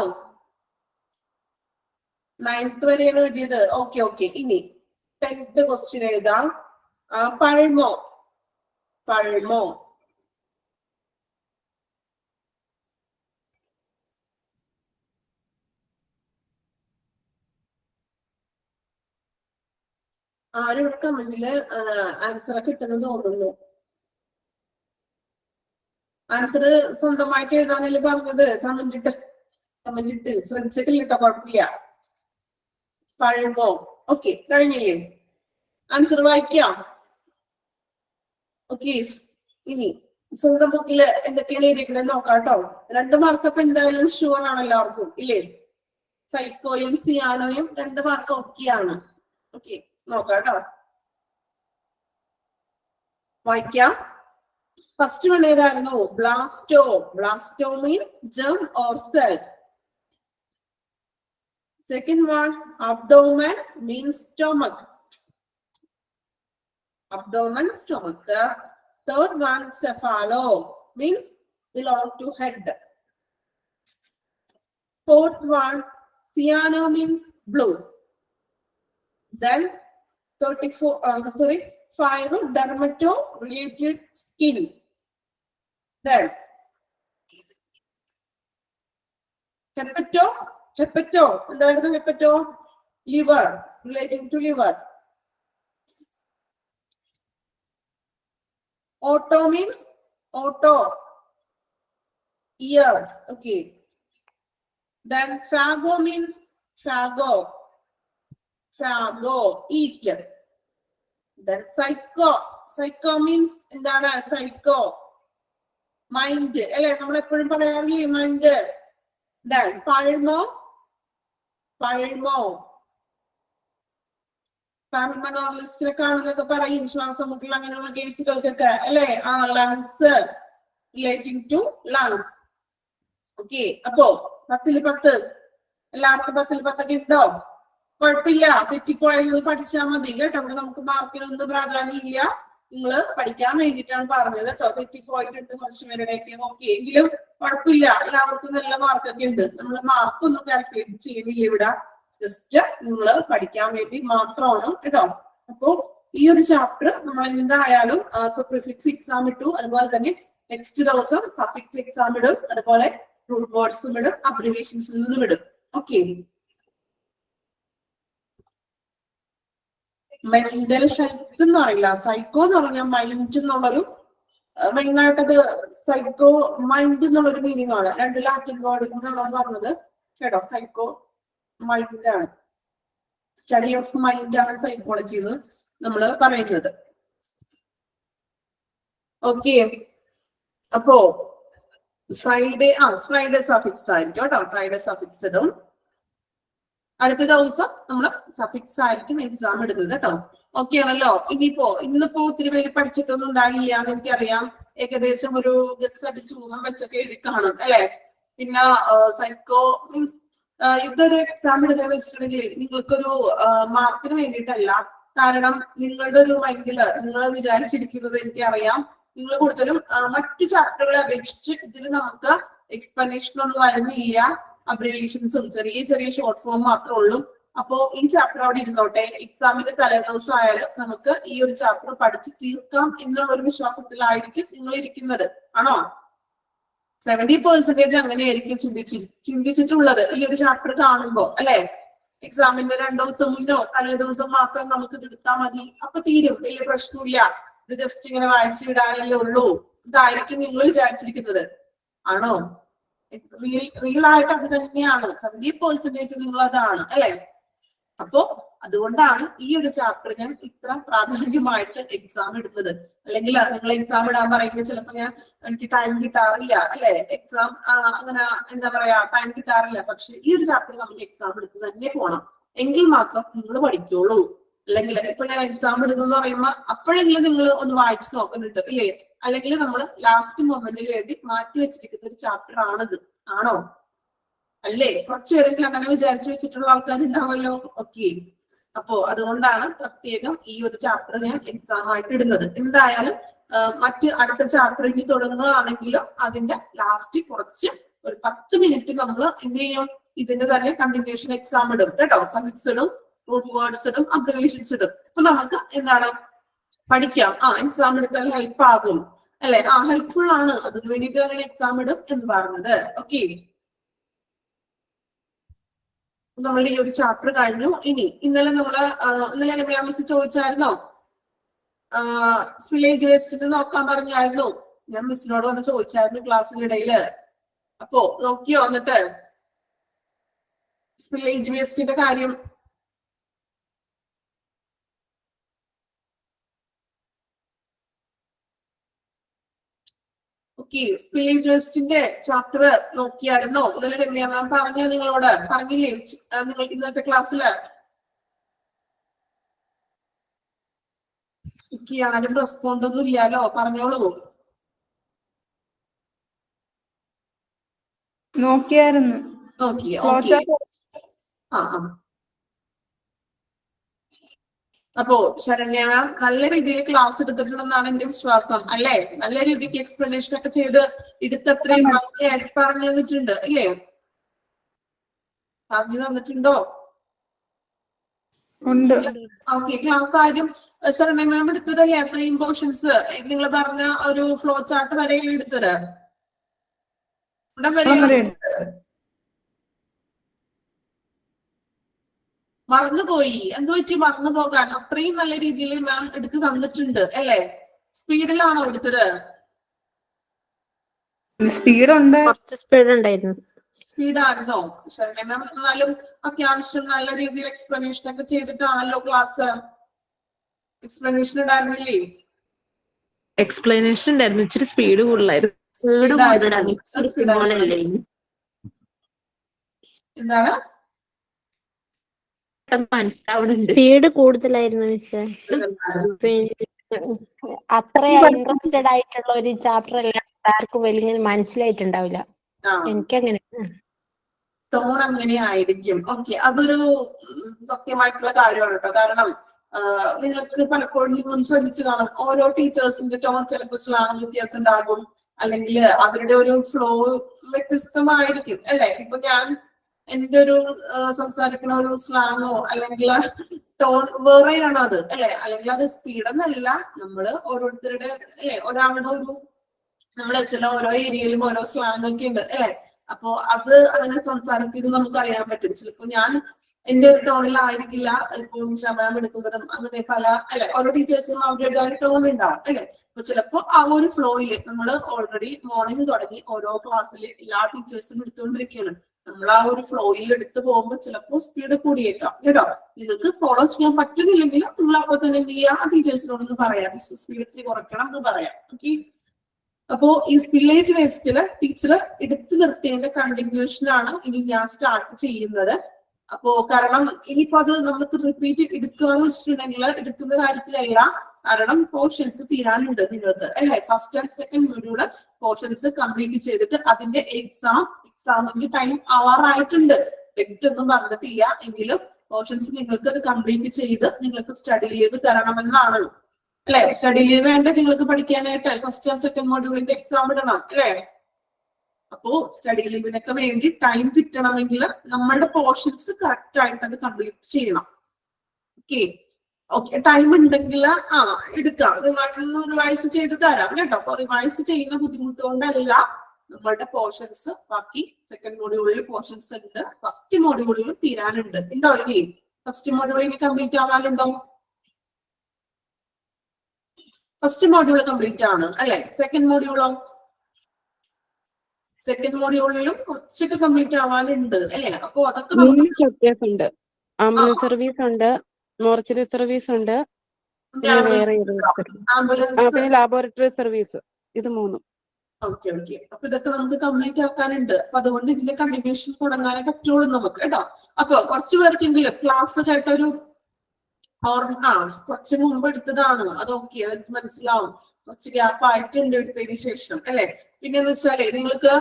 9th വരെയാണ് എഴുതിയത്. Okay okay. ഇനി 10th ക്വസ്റ്റ്യൻ എഴുതാം. പഴമോ. പഴമോ. ആരും ഇവിടെ കമന്റില് ആൻസർ കിട്ടുന്നത് തോന്നുന്നു. ആൻസർ സ്വന്തമായിട്ട് എഴുതാനല്ലേ പറഞ്ഞത്. കമന്റ് ഇട്ട് ശ്രദ്ധിച്ചിട്ടില്ല കേട്ടോ. കുഴപ്പമില്ല. പഴമോ. ഓക്കെ, കഴിഞ്ഞില്ലേ? ആൻസർ വായിക്കാം. ഓക്കെ, ഇനി സ്വന്തം ബുക്കില് എന്തൊക്കെയാണ് എഴുതിക്കുന്നത് നോക്കാം കേട്ടോ. 2 മാർക്ക് അപ്പൊ എന്തായാലും ഷുവർ ആണ് എല്ലാവർക്കും ഇല്ലേ? സൈക്കോയും സിയാനോയും 2 മാർക്ക് ഓക്കെയാണ്. ഓക്കെ, നോക്കാം കേട്ടോ. വായിക്കാം. ഫസ്റ്റ് വൺ ഏതായിരുന്നു? Blasto. Blasto mean germ or cell. Second one abdomen mean stomach. Abdomen stomach. Third one, cephalo, means belong to head. Fourth one, cyano, means blue. Then 5, dermato, related skin. Then hepato, എന്തായിരുന്നു hepato? Liver, relating to liver. Auto means ear. Okay. Then phago means phago, eat. Then psycho means എന്താണ് psycho, mind. അല്ലെ, നമ്മൾ എപ്പോഴും പറയാറില്ലേ mind. Then പൾമനോളജിസ്റ്റിനെ കാണുന്നൊക്കെ പറയും ശ്വാസമുട്ടൽ അങ്ങനെയുള്ള കേസുകൾക്കൊക്കെ അല്ലെ. Lungs, relating to lungs. Okay, അപ്പോ 10 എല്ലാവർക്കും 10 ഉണ്ടോ? കുഴപ്പമില്ല, തെറ്റിപ്പോയാൽ പഠിച്ചാൽ മതി കേട്ടോ. അവിടെ നമുക്ക് മാർക്കിനൊന്നും പ്രാധാന്യം ഇല്ല, നിങ്ങൾ പഠിക്കാൻ വേണ്ടിയിട്ടാണ് പറഞ്ഞത് കേട്ടോ. തെറ്റിപ്പോയിട്ടുണ്ട് കുറച്ചു പേരുടെയൊക്കെ. ഓക്കെ, എങ്കിലും കുഴപ്പമില്ല, എല്ലാവർക്കും നല്ല മാർക്കൊക്കെ ഉണ്ട്. നമ്മൾ മാർക്കൊന്നും കാൽക്കുലേറ്റ് ചെയ്യുന്നില്ല ഇവിടെ, ജസ്റ്റ് നിങ്ങൾ പഠിക്കാൻ വേണ്ടി മാത്രമാണ് കേട്ടോ. അപ്പോ ഈ ഒരു ചാപ്റ്റർ നമ്മൾ എന്തായാലും പ്രിഫിക്സ് എക്സാം ഇട്ടു, അതുപോലെ തന്നെ നെക്സ്റ്റ് ദിവസം സഫിക്സ് എക്സാം ഇടും, അതുപോലെ റൂട്ട് വേർഡ്സും ഇടും, അബ്രിവേഷൻസിൽ നിന്നും ഇടും. ഓക്കെ, മെന്റൽ ഹെൽത്ത് എന്ന് പറയില്ല, സൈക്കോ എന്ന് പറഞ്ഞാൽ മൈൻഡ് എന്നുള്ളൊരു മെയിനായിട്ടത് സൈക്കോ മൈൻഡ് എന്നുള്ളൊരു മീനിങ് ആണ്. 2 ലാറ്റിൻ വേർഡ് എന്നാണ് പറഞ്ഞത് കേട്ടോ. സൈക്കോ മൈൻഡ് ആണ്, സ്റ്റഡി ഓഫ് മൈൻഡ് ആണ് സൈക്കോളജി എന്ന് നമ്മൾ പറയുന്നത്. ഓക്കെ, അപ്പോ ഫ്രൈഡേ സഫിക്സ് ആയിരിക്കും കേട്ടോ. ഫ്രൈഡേ സഫിക്സ് ഇടും. അടുത്ത ദിവസം നമ്മള് സഫിക്സ് ആയിരിക്കും എക്സാം ഇടുന്നത് കേട്ടോ. ഓക്കെ ആണല്ലോ. ഇന്നിപ്പോ ഒത്തിരി പേര് പഠിച്ചിട്ടൊന്നും ഉണ്ടാകില്ല എന്ന് എനിക്കറിയാം. ഏകദേശം ഒരു ഗസ് അടിച്ച് ഊഹം വെച്ചൊക്കെ എഴുതി കാണും അല്ലെ. പിന്നെ സൈക്കോ മീൻസ് ഇതൊരു എക്സാം ഇടുന്നതെന്ന് വെച്ചിട്ടുണ്ടെങ്കിൽ നിങ്ങൾക്കൊരു മാർക്കിന് വേണ്ടിയിട്ടല്ല. കാരണം നിങ്ങളുടെ ഒരു മൈൻഡില് നിങ്ങൾ വിചാരിച്ചിരിക്കുന്നത് എനിക്കറിയാം, നിങ്ങൾ കൂടുതലും മറ്റു ചാപ്റ്ററുകളെ അപേക്ഷിച്ച് ഇതിൽ നമുക്ക് എക്സ്പ്ലനേഷൻ ഒന്നും വരുന്നില്ല, അബ്രിവേഷൻസും ചെറിയ ഷോർട്ട് ഫോം മാത്രമേ ഉള്ളൂ. അപ്പോ ഈ ചാപ്റ്റർ അവിടെ ഇരുന്നോട്ടെ, എക്സാമിന്റെ തലേദിവസം ആയാലും നമുക്ക് ഈ ഒരു ചാപ്റ്റർ പഠിച്ച് തീർക്കാം എന്നുള്ള ഒരു വിശ്വാസത്തിലായിരിക്കും നിങ്ങൾ ഇരിക്കുന്നത്. ആണോ? 70% അങ്ങനെയായിരിക്കും ചിന്തിച്ചിട്ടുള്ളത് ഈ ഒരു ചാപ്റ്റർ കാണുമ്പോ അല്ലെ. എക്സാമിന്റെ 2 ദിവസം മുന്നോ തലേ ദിവസം മാത്രം നമുക്ക് എടുത്താൽ മതി, അപ്പൊ തീരും, വലിയ പ്രശ്നമില്ല, ഇത് ജസ്റ്റ് ഇങ്ങനെ വായിച്ചു വിടാനല്ലേ ഉള്ളൂ, ഇതായിരിക്കും നിങ്ങൾ വിചാരിച്ചിരിക്കുന്നത്. ആണോ? റിയൽ ആയിട്ട് അത് തന്നെയാണ്. 70% നിങ്ങൾ അതാണ് അല്ലെ. അപ്പോ അതുകൊണ്ടാണ് ഈ ഒരു ചാപ്റ്റർ ഞാൻ ഇത്ര പ്രാധാന്യമായിട്ട് എക്സാം ഇടുന്നത്. അല്ലെങ്കിൽ നിങ്ങൾ എക്സാം ഇടാൻ പറയുമ്പോൾ ചിലപ്പോ എനിക്ക് ടൈം കിട്ടാറില്ല അല്ലെ, എക്സാം അങ്ങനെ എന്താ പറയാ ടൈം കിട്ടാറില്ല. പക്ഷെ ഈ ഒരു ചാപ്റ്റർ നമുക്ക് എക്സാം എടുത്ത് തന്നെ പോകണം, എങ്കിൽ മാത്രം നിങ്ങൾ പഠിക്കുള്ളൂ. അല്ലെങ്കിൽ ഇപ്പൊ ഞാൻ എക്സാം ഇടുന്നെന്ന് പറയുമ്പോ അപ്പോഴെങ്കിലും നിങ്ങൾ ഒന്ന് വായിച്ചു നോക്കുന്നുണ്ട് ഇല്ലേ. അല്ലെങ്കിൽ നമ്മൾ ലാസ്റ്റ് മൊമെന്റിൽ വേണ്ടി മാറ്റി വെച്ചിരിക്കുന്ന ഒരു ചാപ്റ്റർ ആണിത്. ആണോ? അല്ലേ? കുറച്ചു പേരെങ്കിലും അങ്ങനെ വിചാരിച്ചു വെച്ചിട്ടുള്ള ആൾക്കാരുണ്ടാവല്ലോ. ഓക്കെ, അപ്പോ അതുകൊണ്ടാണ് പ്രത്യേകം ഈ ഒരു ചാപ്റ്റർ ഞാൻ എക്സാം ആയിട്ട് ഇടുന്നത്. എന്തായാലും അടുത്ത ചാപ്റ്റർ ഇനി തുടങ്ങുകയാണെങ്കിലും അതിന്റെ ലാസ്റ്റ് കുറച്ച് ഒരു 10 മിനിറ്റ് നമ്മൾ എന്ത് ചെയ്യും, ഇതിന്റെ തന്നെ കണ്ടിന്യൂഷൻ എക്സാം ഇടും കേട്ടോ. സഫിക്സ് ഇടും, റൂട്ട് വേർഡ്സ് ഇടും, അബ്രിവേഷൻസ് ഇടും. അപ്പൊ നമുക്ക് എന്താണ് പഠിക്കാം, എക്സാം എടുക്കാൻ ഹെൽപ്പ് ആകും അല്ലെ. ഹെൽപ്ഫുൾ ആണ്, അതിന് വേണ്ടിയിട്ട് അങ്ങനെ എക്സാം ഇടും എന്ന് പറഞ്ഞത്. ഓക്കെ, നമ്മളുടെ ഈ ഒരു ചാപ്റ്റർ കഴിഞ്ഞു. ഇന്നലെ രമ്യ മിസ് ചോദിച്ചായിരുന്നോ സ്പില്ലേജ് വേസ്റ്റ് നോക്കാൻ പറഞ്ഞായിരുന്നു. ഞാൻ മിസ്സിനോട് വന്ന് ചോദിച്ചായിരുന്നു ക്ലാസ്സിനിടയില്. അപ്പോ നോക്കിയോ എന്നിട്ട് സ്പില്ലേജ് വേസ്റ്റിന്റെ കാര്യം? ഓക്കെ, സ്പില്ലേജ് വേസ്റ്റിന്റെ ചാപ്റ്റർ നോക്കിയായിരുന്നോ? ഇന്നലെ രമ്യ മാം പറഞ്ഞു, നിങ്ങളോട് പറഞ്ഞില്ലേ നിങ്ങൾ ഇന്നത്തെ ക്ലാസ്സില്? ആരും റെസ്പോണ്ട് ഒന്നും ഇല്ലാലോ, പറഞ്ഞോളൂ. നോക്കിയായിരുന്നു. ഓക്കെ, അപ്പോ ശരണ്യ മാം നല്ല രീതിയിൽ ക്ലാസ് എടുത്തിട്ടുണ്ടെന്നാണ് എന്റെ വിശ്വാസം അല്ലേ? നല്ല രീതിക്ക് എക്സ്പ്ലനേഷൻ ഒക്കെ ചെയ്ത് എടുത്തത്രയും ഭംഗിയായിട്ട് പറഞ്ഞു തന്നിട്ടുണ്ട് അല്ലേ? പറഞ്ഞു തന്നിട്ടുണ്ടോ? ഉണ്ട്. ഓക്കെ, ക്ലാസ് ആദ്യം ശരണ്യ മാം എടുത്തത് അത്രയും പോർഷൻസ് നിങ്ങൾ പറഞ്ഞ ഒരു ഫ്ലോ ചാർട്ട് വരെയാണ് എടുത്തത്. മറന്നുപോയി, എന്ത് പറ്റി മറന്നു പോകാൻ? അത്രയും നല്ല രീതിയിൽ മാം എടുത്ത് തന്നിട്ടുണ്ട് അല്ലേ? സ്പീഡിലാണോ എടുത്തത്? സ്പീഡ് ഉണ്ട്, കുറച്ച് സ്പീഡ് ഉണ്ടായിരുന്നു. സ്പീഡായിരുന്നോ? ശരണ്യ മാം എന്നാലും അത്യാവശ്യം നല്ല രീതിയിൽ എക്സ്പ്ലനേഷൻ ഒക്കെ ചെയ്തിട്ടാണല്ലോ ക്ലാസ്. എക്സ്പ്ലനേഷൻ ഉണ്ടായിരുന്നില്ലേ? എക്സ്പ്ലനേഷൻ ഉണ്ടായിരുന്നു, ഇച്ചിരി സ്പീഡ് കൂടുതലായിരുന്നു. എന്താണ്? സ്പീഡ് കൂടുതലായിരുന്നു മിസ്സേ. പിന്നെ അത്ര ഇൻട്രസ്റ്റഡ് ആയിട്ടുള്ള ഒരു ചാപ്റ്റർ അല്ല, ആർക്കും വലിയ മനസ്സിലായിട്ടുണ്ടാവില്ല. എനിക്കങ്ങനെ ടോൺ അങ്ങനെ ആയിരിക്കും. ഓക്കെ, അതൊരു സത്യമായിട്ടുള്ള കാര്യമാണ് കേട്ടോ. കാരണം നിങ്ങൾക്ക് പലപ്പോഴും നിങ്ങൾ ശ്രദ്ധിച്ചു കാണും, ഓരോ ടീച്ചേഴ്സിന്റെ ടോൺ ചിലപ്പോൾ സ്ലാങ് വ്യത്യാസം ഉണ്ടാകും, അല്ലെങ്കിൽ അവരുടെ ഒരു ഫ്ലോ വ്യത്യസ്തമായിരിക്കും അല്ലെ? ഇപ്പൊ ഞാൻ എന്റെ ഒരു സംസാരിക്കുന്ന ഒരു സ്ലാങ്ങോ അല്ലെങ്കിൽ ടോൺ വേറെയാണോ അത് അല്ലെ? അല്ലെങ്കിൽ അത് സ്പീഡെന്നല്ല, നമ്മള് ഓരോരുത്തരുടെ അല്ലെ ഒരാളുടെ ഒരു നമ്മളെ ചില ഓരോ ഏരിയയിലും ഓരോ സ്ലാങ് ഒക്കെ ഉണ്ട് അല്ലെ? അപ്പോ അത് അങ്ങനെ സംസാരത്തിൽ നമുക്ക് അറിയാൻ പറ്റും. ചിലപ്പോ ഞാൻ എന്റെ ഒരു ടോണിലായിരിക്കില്ല ഇപ്പൊ ശമാം എടുക്കുന്നതും, അങ്ങനെ പല അല്ലെ ഓരോ ടീച്ചേഴ്സിനും അവരുടെ ഒരു ടോൺ ഉണ്ടാവും അല്ലെ? അപ്പൊ ചിലപ്പോ ആ ഒരു ഫ്ലോയില് നമ്മൾ ഓൾറെഡി മോർണിംഗ് തുടങ്ങി ഓരോ ക്ലാസ്സിൽ എല്ലാ ടീച്ചേഴ്സും എടുത്തുകൊണ്ടിരിക്കുകയാണ്. നമ്മൾ ആ ഒരു ഫ്ലോയിൽ എടുത്തു പോകുമ്പോൾ ചിലപ്പോൾ സ്പീഡ് കൂടിയേക്കാം കേട്ടോ. നിങ്ങൾക്ക് ഫോളോ ചെയ്യാൻ പറ്റുന്നില്ലെങ്കിൽ നിങ്ങൾ അപ്പൊ തന്നെ എന്ത് ചെയ്യുക, ആ ടീച്ചേഴ്സിനോടൊന്ന് പറയാം, സ്പീഡ് ഇത്തിരി കുറയ്ക്കണം എന്ന് പറയാം. ഓക്കെ, അപ്പോ ഈ സ്പില്ലേജ് വേസ്റ്റില് ടീച്ചർ എടുത്തു നിർത്തിയതിന്റെ കണ്ടിന്യൂഷൻ ആണ് ഇനി ഞാൻ സ്റ്റാർട്ട് ചെയ്യുന്നത്. അപ്പോ കാരണം ഇനിയിപ്പോ അത് നമുക്ക് റിപ്പീറ്റ് എടുക്കുക എന്ന് വെച്ചിട്ടുണ്ടെങ്കിൽ എടുക്കുന്ന കാര്യത്തിലല്ല, കാരണം പോർഷൻസ് തീരാനുണ്ട് നിങ്ങൾക്ക് അല്ലെ? First and second module portions complete ചെയ്തിട്ട് അതിന്റെ എക്സാമിന്റെ ടൈം ആവാറായിട്ടുണ്ട്. തെറ്റൊന്നും പറഞ്ഞിട്ടില്ല, എങ്കിലും പോർഷൻസ് നിങ്ങൾക്ക് അത് കംപ്ലീറ്റ് ചെയ്ത് നിങ്ങൾക്ക് സ്റ്റഡി ലീവ് തരണമെന്നാണ് അല്ലെ? സ്റ്റഡി ലീവ് വേണ്ട നിങ്ങൾക്ക് പഠിക്കാനായിട്ട് ഫസ്റ്റ് ആൻഡ് സെക്കൻഡ് മൊഡ്യൂളിന്റെ എക്സാം ഇടണം അല്ലെ? അപ്പോ സ്റ്റഡി ലീവിനൊക്കെ വേണ്ടി ടൈം കിട്ടണമെങ്കിൽ നമ്മളുടെ പോർഷൻസ് കറക്റ്റ് ആയിട്ട് അത് കംപ്ലീറ്റ് ചെയ്യണം. ഓക്കെ ഓക്കെ, ടൈം ഉണ്ടെങ്കിൽ എടുക്കാം, റിവൈസ് ചെയ്ത് തരാം കേട്ടോ. അപ്പൊ റിവൈസ് ചെയ്യുന്ന ബുദ്ധിമുട്ട് കൊണ്ടല്ല, നമ്മളുടെ പോർഷൻസ് ബാക്കി സെക്കൻഡ് മോഡ്യൂളിൽ പോർഷൻസ് ഉണ്ട്, ഫസ്റ്റ് മോഡ്യൂളിൽ തീരാനുണ്ട്. ഉണ്ടോ ഇനി? ഫസ്റ്റ് മോഡ്യൂളിൽ കംപ്ലീറ്റ് ആവാനുണ്ടോ? ഫസ്റ്റ് മോഡ്യൂൾ കംപ്ലീറ്റ് ആണ് അല്ലെ? സെക്കൻഡ് മോഡ്യൂളോ? സെക്കൻഡ് മോഡ്യൂളിലും കുറച്ചൊക്കെ കംപ്ലീറ്റ് ആവാനുണ്ട് അല്ലെ? അപ്പൊ അതൊക്കെ ഉണ്ട്. ആംബുലൻസ് സർവീസ് ഉണ്ട്, മോർച്ചറി സർവീസ് ഉണ്ട്, ആംബുലൻസ്, ലാബോറട്ടറി സർവീസ്, ഇത് മൂന്നും. ഓക്കെ ഓക്കെ, അപ്പൊ ഇതൊക്കെ നമുക്ക് കംപ്ലീറ്റ് ആക്കാനുണ്ട്. അപ്പൊ അതുകൊണ്ട് ഇതിന്റെ കണ്ടിന്യൂഷൻ തുടങ്ങാനേ പറ്റുള്ളൂ നമുക്ക് കേട്ടോ. അപ്പൊ കുറച്ചു പേർക്കെങ്കിലും ക്ലാസ് കേട്ടൊരു കുറച്ച് മുമ്പ് എടുത്തതാണ് അതൊക്കെ എനിക്ക് മനസ്സിലാവും, കുറച്ച് ഗ്യാപ്പ് ആയിട്ടുണ്ട് എടുത്തതിന് ശേഷം അല്ലെ? പിന്നെന്ന് വെച്ചാല് നിങ്ങൾക്ക്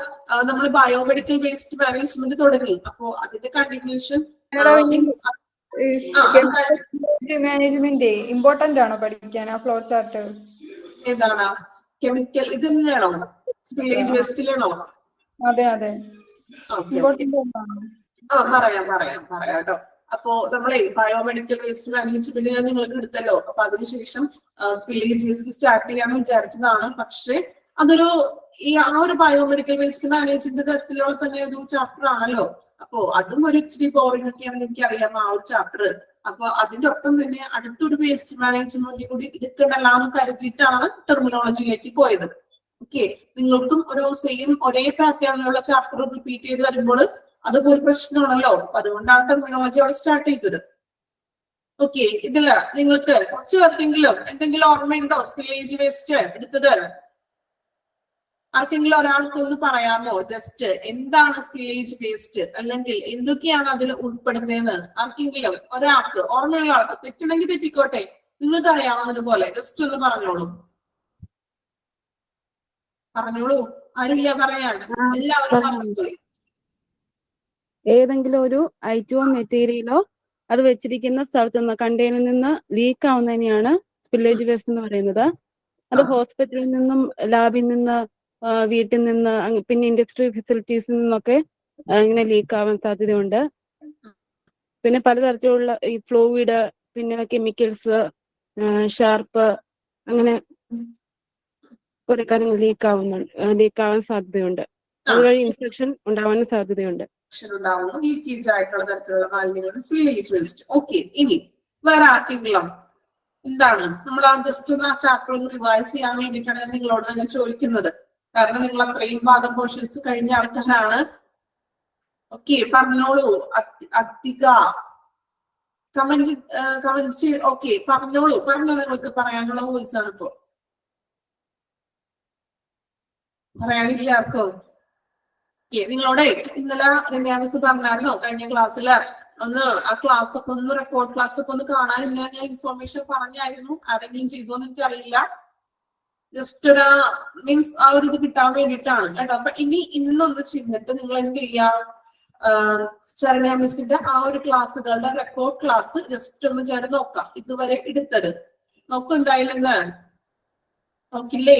നമ്മൾ ബയോമെഡിക്കൽ വേസ്റ്റ് മാനേജ്മെന്റ് തുടങ്ങി, അപ്പോ അതിന്റെ കണ്ടിന്യൂഷൻ മാനേജ്മെന്റ് ഇമ്പോർട്ടന്റ് ആണോ പഠിക്കാൻ? ആ ഫ്ലോ ചാർട്ട് ഏതാണ്? കെമിക്കൽ ഇത് തന്നെയാണോ? സ്പില്ലേജ് വേസ്റ്റിലാണോ? അതെ അതെ, പറയാം കേട്ടോ. അപ്പോ നമ്മളെ ബയോമെഡിക്കൽ വേസ്റ്റ് മാനേജ്മെന്റ് ഞാൻ നിങ്ങൾക്ക് എടുത്തല്ലോ. അപ്പൊ അതിനുശേഷം സ്പില്ലേജ് വേസ്റ്റ് സ്റ്റാർട്ട് ചെയ്യാന്ന് വിചാരിച്ചതാണ്. പക്ഷെ അതൊരു ആ ഒരു ബയോമെഡിക്കൽ വേസ്റ്റ് മാനേജ്മെന്റ് തരത്തിലുള്ള തന്നെ ഒരു ചാപ്റ്റർ ആണല്ലോ. അപ്പോ അതും ഒരു ഇച്ചിരി ബോറിംഗ് ഒക്കെയാണെന്ന് എനിക്കറിയാം ആ ഒരു ചാപ്റ്റർ. അപ്പൊ അതിന്റെ ഒപ്പം തന്നെ അടുത്തൊരു വേസ്റ്റ് മാനേജ്മെന്റ് കൂടി എടുക്കണ്ടല്ലോ എന്ന് കരുതിയിട്ടാണ് ടെർമിനോളജിയിലേക്ക് പോയത്. ഓക്കെ, നിങ്ങൾക്കും ഒരു സെയിം ഒരേ പാറ്റേണിലുള്ള ചാപ്റ്റർ റിപ്പീറ്റ് ചെയ്ത് വരുമ്പോൾ അതൊക്കെ ഒരു പ്രശ്നമാണല്ലോ. അതുകൊണ്ടാണ് ടെർമിനോളജി അവിടെ സ്റ്റാർട്ട് ചെയ്തത്. ഓക്കെ, ഇതില്ല നിങ്ങൾക്ക് കുറച്ച് പേർക്കെങ്കിലും എന്തെങ്കിലും ഓർമ്മയുണ്ടോ സ്പില്ലേജ് വേസ്റ്റ് എടുത്തത്? ആർക്കെങ്കിലും ഒരാൾക്ക് ഒന്ന് പറയാമോ ജസ്റ്റ് എന്താണ് സ്പില്ലേജ് വേസ്റ്റ്, അല്ലെങ്കിൽ എന്തൊക്കെയാണ് അതിൽ ഉൾപ്പെടുന്നതെന്ന്? ആർക്കെങ്കിലും ഒരാൾക്ക് ഓർമ്മയുള്ള ആൾക്ക്, തെറ്റുണ്ടെങ്കിൽ തെറ്റിക്കോട്ടെ, നിങ്ങൾക്ക് അറിയാവുന്നതുപോലെ ജസ്റ്റ് ഒന്ന് പറഞ്ഞോളൂ. ആരുമില്ല പറയാൻ? എല്ലാവരും പറഞ്ഞോളൂ. ഏതെങ്കിലും ഒരു ഐറ്റമോ മെറ്റീരിയലോ അത് വെച്ചിരിക്കുന്ന സ്ഥലത്ത് നിന്ന് കണ്ടെയ്നറിൽ നിന്ന് ലീക്ക് ആവുന്നതിനെയാണ് സ്പില്ലേജ് വേസ്റ്റ് എന്ന് പറയുന്നത്. അത് ഹോസ്പിറ്റലിൽ നിന്നും ലാബിൽ നിന്ന് വീട്ടിൽ നിന്ന് പിന്നെ ഇൻഡസ്ട്രി ഫെസിലിറ്റീസിൽ നിന്നൊക്കെ ഇങ്ങനെ ലീക്ക് ആവാൻ സാധ്യതയുണ്ട്. പിന്നെ പലതരത്തിലുള്ള ഈ ഫ്ലൂയിഡ്, പിന്നെ കെമിക്കൽസ്, ഷാർപ്പ്, അങ്ങനെ കുറെ കാര്യങ്ങൾ ലീക്ക് ആവാൻ സാധ്യതയുണ്ട്. അതുവഴി ഇൻഫെക്ഷൻ ഉണ്ടാവാനും സാധ്യതയുണ്ട്. ലീക്കേജ് ആയിട്ടുള്ള തരത്തിലുള്ള മാലിന്യങ്ങൾ സ്പില്ലേജ് വേസ്റ്റ്. ഓക്കെ, ഇനി വേറെ ആർക്കെങ്കിലും എന്താണ് നമ്മൾ ആ ജസ്റ്റ് ഒന്ന് ആ ചാപ്റ്റർ ഒന്ന് റിവൈസ് ചെയ്യാൻ വേണ്ടിയിട്ടാണ് ഞാൻ നിങ്ങളോട് തന്നെ ചോദിക്കുന്നത്. കാരണം നിങ്ങൾ അത്രയും ഭാഗം പോർഷൻസ് കഴിഞ്ഞ ആൾക്കാരാണ്. ഓക്കെ, പറഞ്ഞോളൂ. അധിക കമന്റ് ഓക്കെ, പറഞ്ഞോളൂ. നിങ്ങൾക്ക് പറയാനുള്ള വോയിസ് ആണ് ഇപ്പോ. പറയാനില്ല ആർക്കും? നിങ്ങളോട് ഇന്നലെ മിസ് പറഞ്ഞായിരുന്നോ കഴിഞ്ഞ ക്ലാസ്സിൽ ഒന്ന് ആ ക്ലാസ് ഒക്കെ ഒന്ന് റെക്കോർഡ് ക്ലാസ് ഒക്കെ ഒന്ന് കാണാനില്ല ഞാൻ ഇൻഫോർമേഷൻ പറഞ്ഞായിരുന്നു. ആരെങ്കിലും ചെയ്തോന്ന് എനിക്കറിയില്ല. ജസ്റ്റ് ഒരു മീൻസ് ആ ഒരു ഇത് കിട്ടാൻ വേണ്ടിയിട്ടാണ് കേട്ടോ. അപ്പൊ ഇന്നൊന്ന് ചെയ്തിട്ട് നിങ്ങൾ എന്ത് ചെയ്യാ, ശരണ്യ മിസ്സിന്റെ ആ ഒരു ക്ലാസ്സുകളുടെ റെക്കോർഡ് ക്ലാസ് ജസ്റ്റ് ഒന്ന് കയറി നോക്കാം. ഇതുവരെ എടുത്തത് നോക്കും എന്തായാലും നോക്കില്ലേ?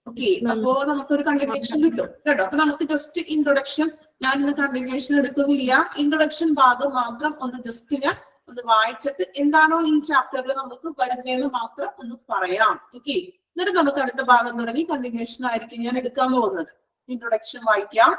ഓക്കെ, അപ്പോ നമുക്കൊരു കണ്ടിന്യൂഷൻ കിട്ടും കേട്ടോ. അപ്പൊ നമുക്ക് ജസ്റ്റ് ഇൻട്രൊഡക്ഷൻ, ഞാൻ ഇന്ന് കണ്ടിന്യൂഷൻ എടുക്കുന്നില്ല, ഇൻട്രൊഡക്ഷൻ ഭാഗം മാത്രം ഒന്ന് ജസ്റ്റ് ഞാൻ ഒന്ന് വായിച്ചിട്ട് എന്താണോ ഈ ചാപ്റ്ററിൽ നമുക്ക് വരുന്നതെന്ന് മാത്രം ഒന്ന് പറയാം. ഓക്കെ, എന്നിട്ട് നമുക്ക് അടുത്ത ഭാഗം തുടങ്ങി കണ്ടിന്യൂഷൻ ആയിരിക്കും ഞാൻ എടുക്കാൻ പോകുന്നത്. ഇൻട്രൊഡക്ഷൻ വായിക്കാം.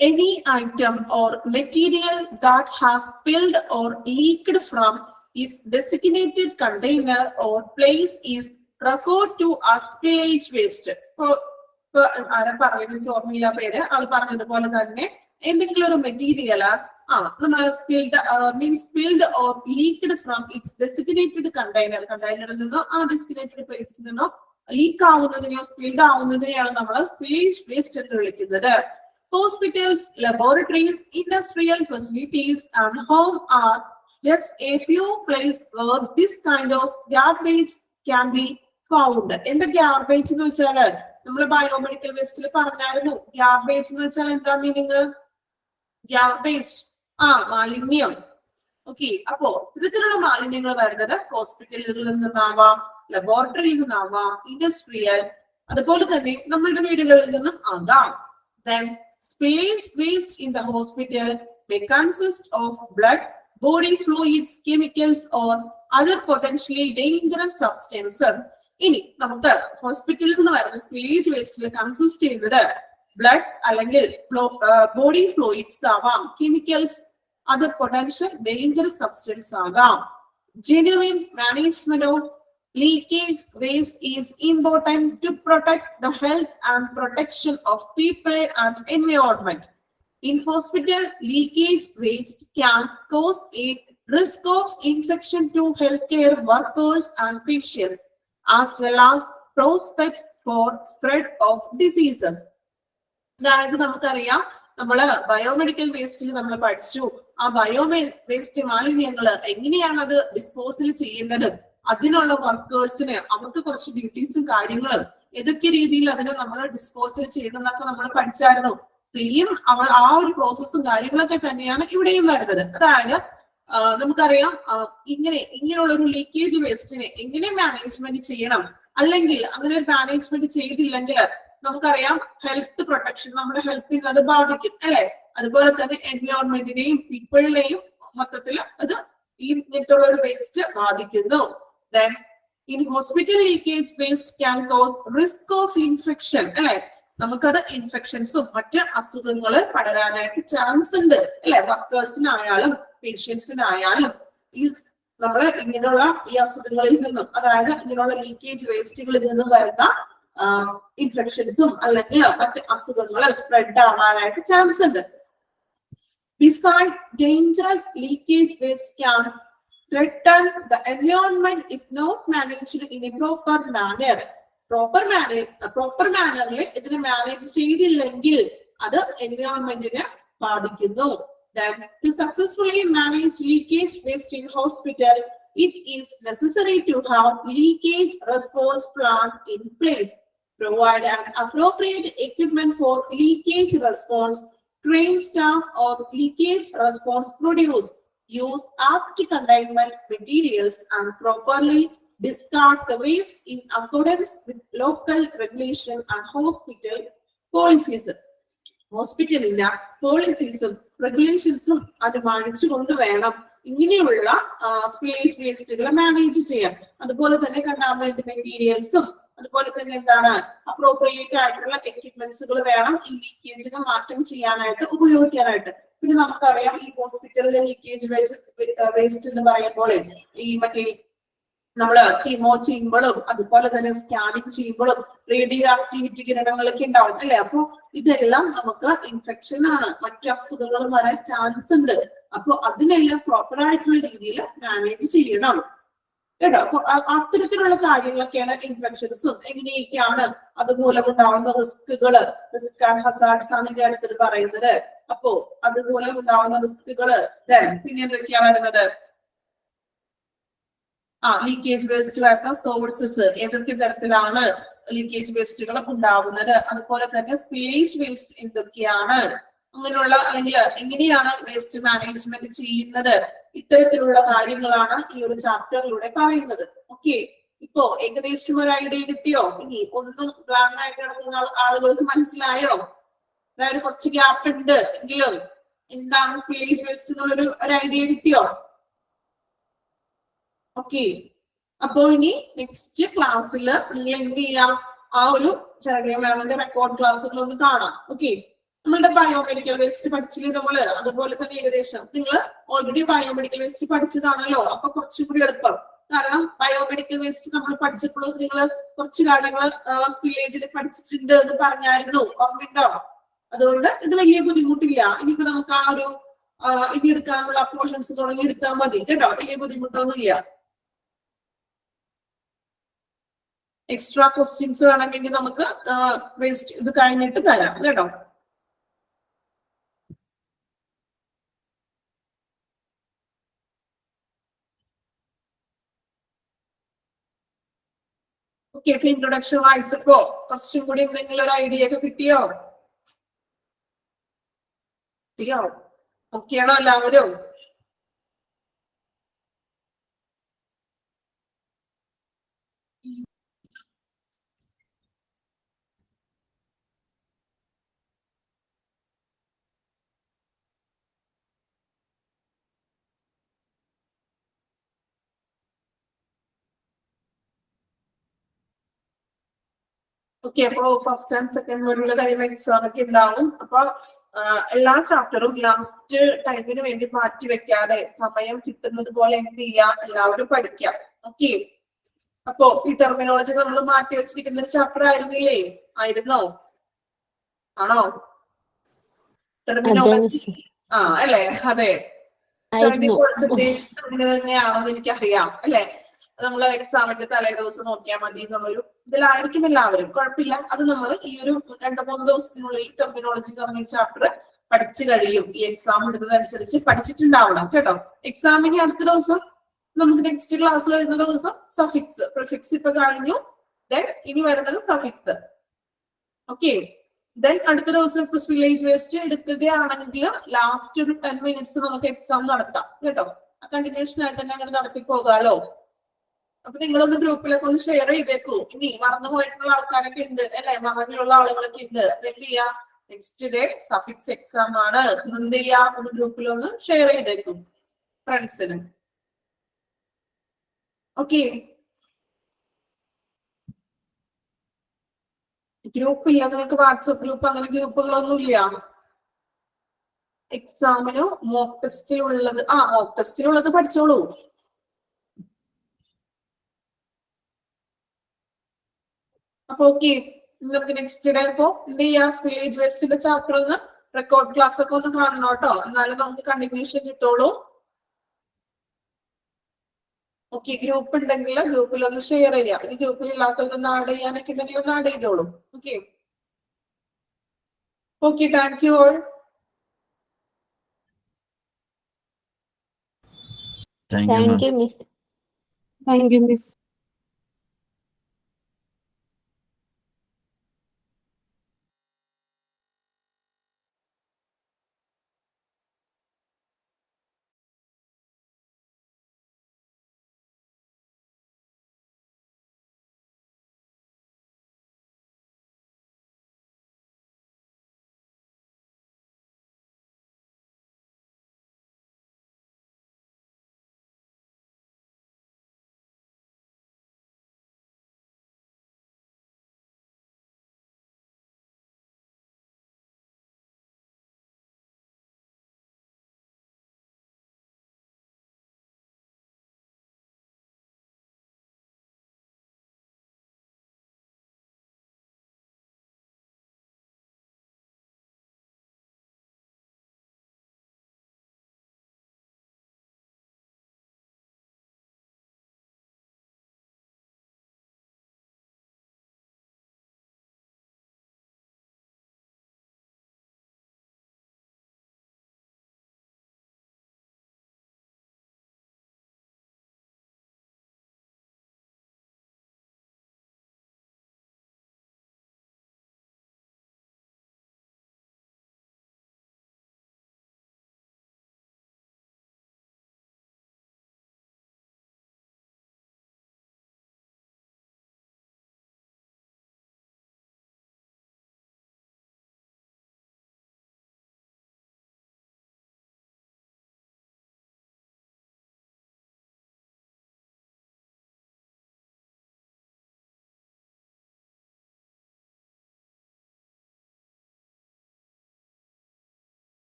Any item or material that has spilled or leaked from its designated container or place is referred to as spillage waste. ആരാ പറയുന്നത് എനിക്ക് ഓർമ്മയില്ല പേര്. ആൾ പറഞ്ഞതുപോലെ തന്നെ എന്തെങ്കിലും ഒരു മെറ്റീരിയൽ നമ്മൾ spilled or leaked from its designated കണ്ടെയ്നറിൽ നിന്നോ ആ ഡെസിഗ്നേറ്റഡ് പ്ലേസിൽ നിന്നോ ലീക്ക് ആവുന്നതിനെയോ സ്പിൽഡ് ആവുന്നതിനെയാണ് നമ്മൾ സ്പില്ലേജ് വേസ്റ്റ് എന്ന് വിളിക്കുന്നത്. Hospitals, laboratories, industrial facilities, and home are just a few places where this kind of garbage can be found. എന്താ garbage എന്ന് വെച്ചാല് നമ്മൾ ബയോമെഡിക്കൽ വേസ്റ്റിൽ പറഞ്ഞായിരുന്നു. garbage എന്ന് വെച്ചാൽ എന്താ മീനിങ്? garbage മാലിന്യം. ഓക്കെ, അപ്പോ ഇത്തരത്തിലുള്ള മാലിന്യങ്ങൾ വരുന്നത് ഹോസ്പിറ്റലുകളിൽ നിന്നാവാം, ലബോറട്ടറിയിൽ നിന്നാവാം, ഇൻഡസ്ട്രിയൽ, അതുപോലെ തന്നെ നമ്മളുടെ വീടുകളിൽ നിന്നും ആകാം. Then spillage waste in the hospital may consist of blood, body fluids, chemicals, or other potentially dangerous substances. ഇനി നമുക്ക് ഹോസ്പിറ്റലിൽ നിന്ന് വരുന്ന സ്പില്ലേജ് വേസ്റ്റിൽ കൺസിസ്റ്റ് ചെയ്യുന്നത് ബ്ലഡ് അല്ലെങ്കിൽ ബോഡി ഫ്ലൂയിഡ്സ് ആവാം, chemicals, other potential dangerous substance ആകാം. Genuine management of leakage waste is important to protect the health and protection of people and environment. In hospital, leakage waste can cause a risk of infection to healthcare workers and patients, as well as prospects for spread of diseases. അതായത് നമുക്കറിയാം, നമ്മള് biomedical വേസ്റ്റിൽ നമ്മൾ പഠിച്ചു. ആ waste മാലിന്യങ്ങൾ എങ്ങനെയാണ് അത് disposal ചെയ്യേണ്ടത്, അതിനുള്ള വർക്കേഴ്സിന് അവർക്ക് കുറച്ച് ഡ്യൂട്ടീസും കാര്യങ്ങളും ഏതൊക്കെ രീതിയിൽ അതിനെ നമ്മൾ ഡിസ്പോസൽ ചെയ്യണമെന്നൊക്കെ നമ്മൾ പഠിച്ചായിരുന്നു. സെയിം ആ ഒരു പ്രോസസ്സും കാര്യങ്ങളൊക്കെ തന്നെയാണ് ഇവിടെയും വരുന്നത്. അതായത് നമുക്കറിയാം ഇങ്ങനെയുള്ള ഒരു ലീക്കേജ് വേസ്റ്റിനെ എങ്ങനെ മാനേജ്മെന്റ് ചെയ്യണം, അല്ലെങ്കിൽ അങ്ങനെ ഒരു മാനേജ്മെന്റ് ചെയ്തില്ലെങ്കിൽ നമുക്കറിയാം ഹെൽത്ത് പ്രൊട്ടക്ഷൻ, നമ്മുടെ ഹെൽത്തിനെ അത് ബാധിക്കും അല്ലെ. അതുപോലെ തന്നെ എൻവയോൺമെന്റിനെയും പീപ്പിളിനെയും മൊത്തത്തിൽ അത് ഇങ്ങനത്തുള്ള ഒരു വേസ്റ്റ് ബാധിക്കുന്നു. Then in hospital leakage waste can cause risk of infection അല്ലെ. നമുക്കത് ഇൻഫെക്ഷൻസും മറ്റ് അസുഖങ്ങൾ പടരാനായിട്ട് ചാൻസ് ഉണ്ട് അല്ലെ. വർക്കേഴ്സിനായാലും പേഷ്യൻസിനായാലും നമ്മള് ഇങ്ങനെയുള്ള ഈ അസുഖങ്ങളിൽ നിന്നും, അതായത് ഇങ്ങനെയുള്ള ലീക്കേജ് വേസ്റ്റുകളിൽ നിന്നും വരുന്ന ഇൻഫെക്ഷൻസും അല്ലെങ്കിൽ മറ്റ് അസുഖങ്ങൾ സ്പ്രെഡ് ആവാനായിട്ട് ചാൻസ് ഉണ്ട്. Besides, dangerous leakage waste can threaten the environment if not managed in a proper manner. Proper manner ഇതിനെ മാനേജ് ചെയ്തില്ലെങ്കിൽ അത് എൻവയോൺമെന്റിനെ ബാധിക്കുന്നു. Then to successfully manage leakage waste in hospital, it is necessary to have leakage response plan in place. Provide an appropriate equipment for leakage response. Train staff on leakage response produce. Use apt containment materials and properly discard the waste in accordance with local regulation and hospital policies. ഹോസ്പിറ്റലിന്റെ പോളിസീസും റെഗുലേഷൻസും അത് മാനിച്ചുകൊണ്ട് വേണം ഇങ്ങനെയുള്ള space വേസ്റ്റുകൾ manage ചെയ്യാൻ. അതുപോലെ തന്നെ contaminate മെറ്റീരിയൽസും അതുപോലെ തന്നെ എന്താണ് അപ്രോപ്രിയേറ്റ് ആയിട്ടുള്ള എക്യുപ്മെന്റ്സുകൾ വേണം ഈ ലീക്കേജിന് മാറ്റം ചെയ്യാനായിട്ട് ഉപയോഗിക്കാനായിട്ട്. പിന്നെ നമുക്കറിയാം ഈ ഹോസ്പിറ്റലിലെ ലീക്കേജ് വേസ്റ്റ് എന്ന് പറയുമ്പോൾ ഈ മറ്റേ നമ്മള് കീമോ ചെയ്യുമ്പോഴും അതുപോലെ തന്നെ സ്കാനിങ് ചെയ്യുമ്പോഴും റേഡിയോ ആക്ടിവിറ്റി കിരണങ്ങളൊക്കെ ഉണ്ടാവും അല്ലെ. അപ്പൊ ഇതെല്ലാം നമുക്ക് ഇൻഫെക്ഷൻ ആണ്, മറ്റു അസുഖങ്ങൾ വരാൻ ചാൻസ് ഉണ്ട്. അപ്പൊ അതിനെല്ലാം പ്രോപ്പർ ആയിട്ടുള്ള രീതിയിൽ മാനേജ് ചെയ്യണം കേട്ടോ. അപ്പൊ അത്തരത്തിലുള്ള കാര്യങ്ങളൊക്കെയാണ് ഇൻഫെക്ഷൻസും എങ്ങനെയൊക്കെയാണ് അതുമൂലം ഉണ്ടാവുന്ന റിസ്കുകള്, റിസ്ക് ആൻഡ് ഹസാർഡ്സ് ആണ് ഇതിന്റെ അടുത്തത് പറയുന്നത്. അപ്പോ അതുമൂലം ഉണ്ടാവുന്ന റിസ്കുകള് പിന്നെ എന്തൊക്കെയാ വരുന്നത്? ലീക്കേജ് വേസ്റ്റ് വരുന്ന സോഴ്സസ്, ഏതൊക്കെ തരത്തിലാണ് ലീക്കേജ് വേസ്റ്റുകൾ ഉണ്ടാവുന്നത്, അതുപോലെ തന്നെ സ്പില്ലേജ് വേസ്റ്റ് എന്തൊക്കെയാണ്, അങ്ങനെയുള്ള അല്ലെങ്കിൽ എങ്ങനെയാണ് വേസ്റ്റ് മാനേജ്മെന്റ് ചെയ്യുന്നത്, ഇത്തരത്തിലുള്ള കാര്യങ്ങളാണ് ഈ ഒരു ചാപ്റ്ററിലൂടെ പറയുന്നത്. ഓക്കെ, ഇപ്പോ ഏകദേശം ഒരു ഐഡിയ കിട്ടിയോ? ഇനി ഒന്നും ബ്ലാങ്ക് ആയിട്ട് കിടക്കുന്ന ആളുകൾക്ക് മനസ്സിലായോ? അതായത് കുറച്ച് ഗ്യാപ്പ് ഉണ്ട് എങ്കിലും എന്താണ് സ്പില്ലേജ് വേസ്റ്റ് എന്നുള്ളൊരു ഐഡിയ കിട്ടിയോ? ഓക്കെ, അപ്പോ ഇനി നെക്സ്റ്റ് ക്ലാസ്സിൽ നിങ്ങൾ എന്ത് ചെയ്യാം? ആ ഒരു ചെറിയ മാമിന്റെ റെക്കോർഡ് ക്ലാസ്സുകൾ ഒന്ന് കാണാം. ഓക്കെ, നമ്മളുടെ ബയോമെഡിക്കൽ വേസ്റ്റ് പഠിച്ചില്ലേ നമ്മള്? അതുപോലെ തന്നെ ഏകദേശം നിങ്ങൾ ഓൾറെഡി ബയോമെഡിക്കൽ വേസ്റ്റ് പഠിച്ചതാണല്ലോ. അപ്പൊ കുറച്ചുകൂടി എളുപ്പം. കാരണം ബയോമെഡിക്കൽ വേസ്റ്റ് നമ്മൾ പഠിച്ചപ്പോൾ നിങ്ങൾ കുറച്ച് കാര്യങ്ങൾ സ്പില്ലേജിൽ പഠിച്ചിട്ടുണ്ട് എന്ന് പറഞ്ഞായിരുന്നു, ഓർമ്മയുണ്ടോ? അതുകൊണ്ട് ഇത് വലിയ ബുദ്ധിമുട്ടില്ല. ഇനിയിപ്പോ നമുക്ക് ആ ഒരു ഇനി എടുക്കാനുള്ള പോർഷൻസ് തുടങ്ങി എടുത്താൽ മതി കേട്ടോ, വലിയ ബുദ്ധിമുട്ടൊന്നുമില്ല. എക്സ്ട്രാ ക്വസ്റ്റ്യൻസ് വേണമെങ്കിൽ നമുക്ക് വേസ്റ്റ് ഇത് കഴിഞ്ഞിട്ട് തരാം കേട്ടോ. ഓക്കെ, അപ്പൊ ഇൻട്രൊഡക്ഷൻ വായിച്ചപ്പോ കുറച്ചും കൂടി എന്തെങ്കിലും ഒരു ഐഡിയ ഒക്കെ കിട്ടിയോ? ഓക്കെയാണോ എല്ലാവരും? ഓക്കെ, അപ്പൊ ഫസ്റ്റ് ആൻഡ് സെക്കൻഡ് മോഡ്യൂളിൽ കഴിയുന്ന എക്സാം ഒക്കെ ഉണ്ടാവും. അപ്പൊ എല്ലാ ചാപ്റ്ററും ലാസ്റ്റ് ടൈമിന് വേണ്ടി മാറ്റി വെക്കാതെ സമയം കിട്ടുന്നത് പോലെ എന്ത് ചെയ്യാം, എല്ലാവരും പഠിക്കാം. ഓക്കെ, അപ്പോ ഈ ടെർമിനോളജി നമ്മൾ മാറ്റി വെച്ചിരിക്കുന്ന ഒരു ചാപ്റ്റർ ആയിരുന്നില്ലേ? ആയിരുന്നോ? ആണോ? ടെർമിനോളജി അല്ലേ? അതെ, 70% അങ്ങനെ തന്നെയാണെന്ന് എനിക്കറിയാം അല്ലെ. നമ്മള് എക്സാമിന്റെ തലേ ദിവസം നോക്കിയാൽ മതി എന്നുള്ളൊരു ഇതിലായിരിക്കും എല്ലാവരും. കുഴപ്പമില്ല, അത് നമ്മൾ ഈ ഒരു 2-3 ദിവസത്തിനുള്ളിൽ ടെർമിനോളജി എന്ന് പറഞ്ഞ ചാപ്റ്റർ പഠിച്ചു കഴിയും. ഈ എക്സാം എടുത്തതനുസരിച്ച് പഠിച്ചിട്ടുണ്ടാവണം കേട്ടോ. എക്സാമിന് അടുത്ത ദിവസം നമുക്ക് നെക്സ്റ്റ് ക്ലാസ്സിൽ വരുന്ന ദിവസം സഫിക്സ്, പ്രിഫിക്സ് ഇപ്പൊ കഴിഞ്ഞു. ദെൻ ഇനി വരുന്നത് സഫിക്സ്. ഓക്കെ, ദെൻ അടുത്ത ദിവസം ഇപ്പൊ സ്പില്ലേജ് വേസ്റ്റ് എടുക്കുകയാണെങ്കിൽ ലാസ്റ്റ് ഒരു 10 minutes നമുക്ക് എക്സാം നടത്താം കേട്ടോ. ആ കണ്ടിന്യൂഷൻ ആയിട്ട് തന്നെ അങ്ങനെ നടത്തി പോകാലോ. അപ്പൊ നിങ്ങളൊന്ന് ഗ്രൂപ്പിലൊക്കെ ഒന്ന് ഷെയർ ചെയ്തേക്കൂ. ഇനി മറന്നു പോയിട്ടുള്ള ആൾക്കാരൊക്കെ ഉണ്ട് അല്ലെ, മറന്നിലുള്ള ആളുകളൊക്കെ ഉണ്ട്. എന്ത് ചെയ്യാ, നെക്സ്റ്റ് ഡേ സഫിക്സ് എക്സാം ആണ്. എന്ത് ചെയ്യാ, ഒന്ന് ഗ്രൂപ്പിലൊന്ന് ഷെയർ ചെയ്തേക്കും ഫ്രണ്ട്സിന്. ഓക്കെ, ഗ്രൂപ്പ് ഇല്ല നിങ്ങൾക്ക്? വാട്സപ്പ് ഗ്രൂപ്പ് അങ്ങനെ ഗ്രൂപ്പുകളൊന്നും ഇല്ല? എക്സാമിന് മോക്ക് ടെസ്റ്റിലുള്ളത് മോക്ക് ടെസ്റ്റിലുള്ളത് പഠിച്ചോളൂ. അപ്പൊ ഓക്കെ, നമുക്ക് നെക്സ്റ്റ് ഡേ ഇപ്പോ എന്ത് ചെയ്യാം, സ്പില്ലേജ് വേസ്റ്റിന്റെ ചാപ്റ്റർ ഒന്ന് റെക്കോർഡ് ക്ലാസ് ഒക്കെ ഒന്ന് കാണണം കേട്ടോ. എന്നാലും നമുക്ക് കണ്ടിന്യൂഷൻ കിട്ടുള്ളൂ. ഓക്കെ, ഗ്രൂപ്പ് ഉണ്ടെങ്കിൽ ഗ്രൂപ്പിൽ ഒന്ന് ഷെയർ ചെയ്യാം. ഈ ഗ്രൂപ്പിൽ ഇല്ലാത്തവരൊന്ന് ആഡ് ചെയ്യാനൊക്കെ ഉണ്ടെങ്കിൽ ഒന്ന് ആഡ് ചെയ്തോളൂ. Okay, okay, thank you all. Thank you miss. Thank you miss.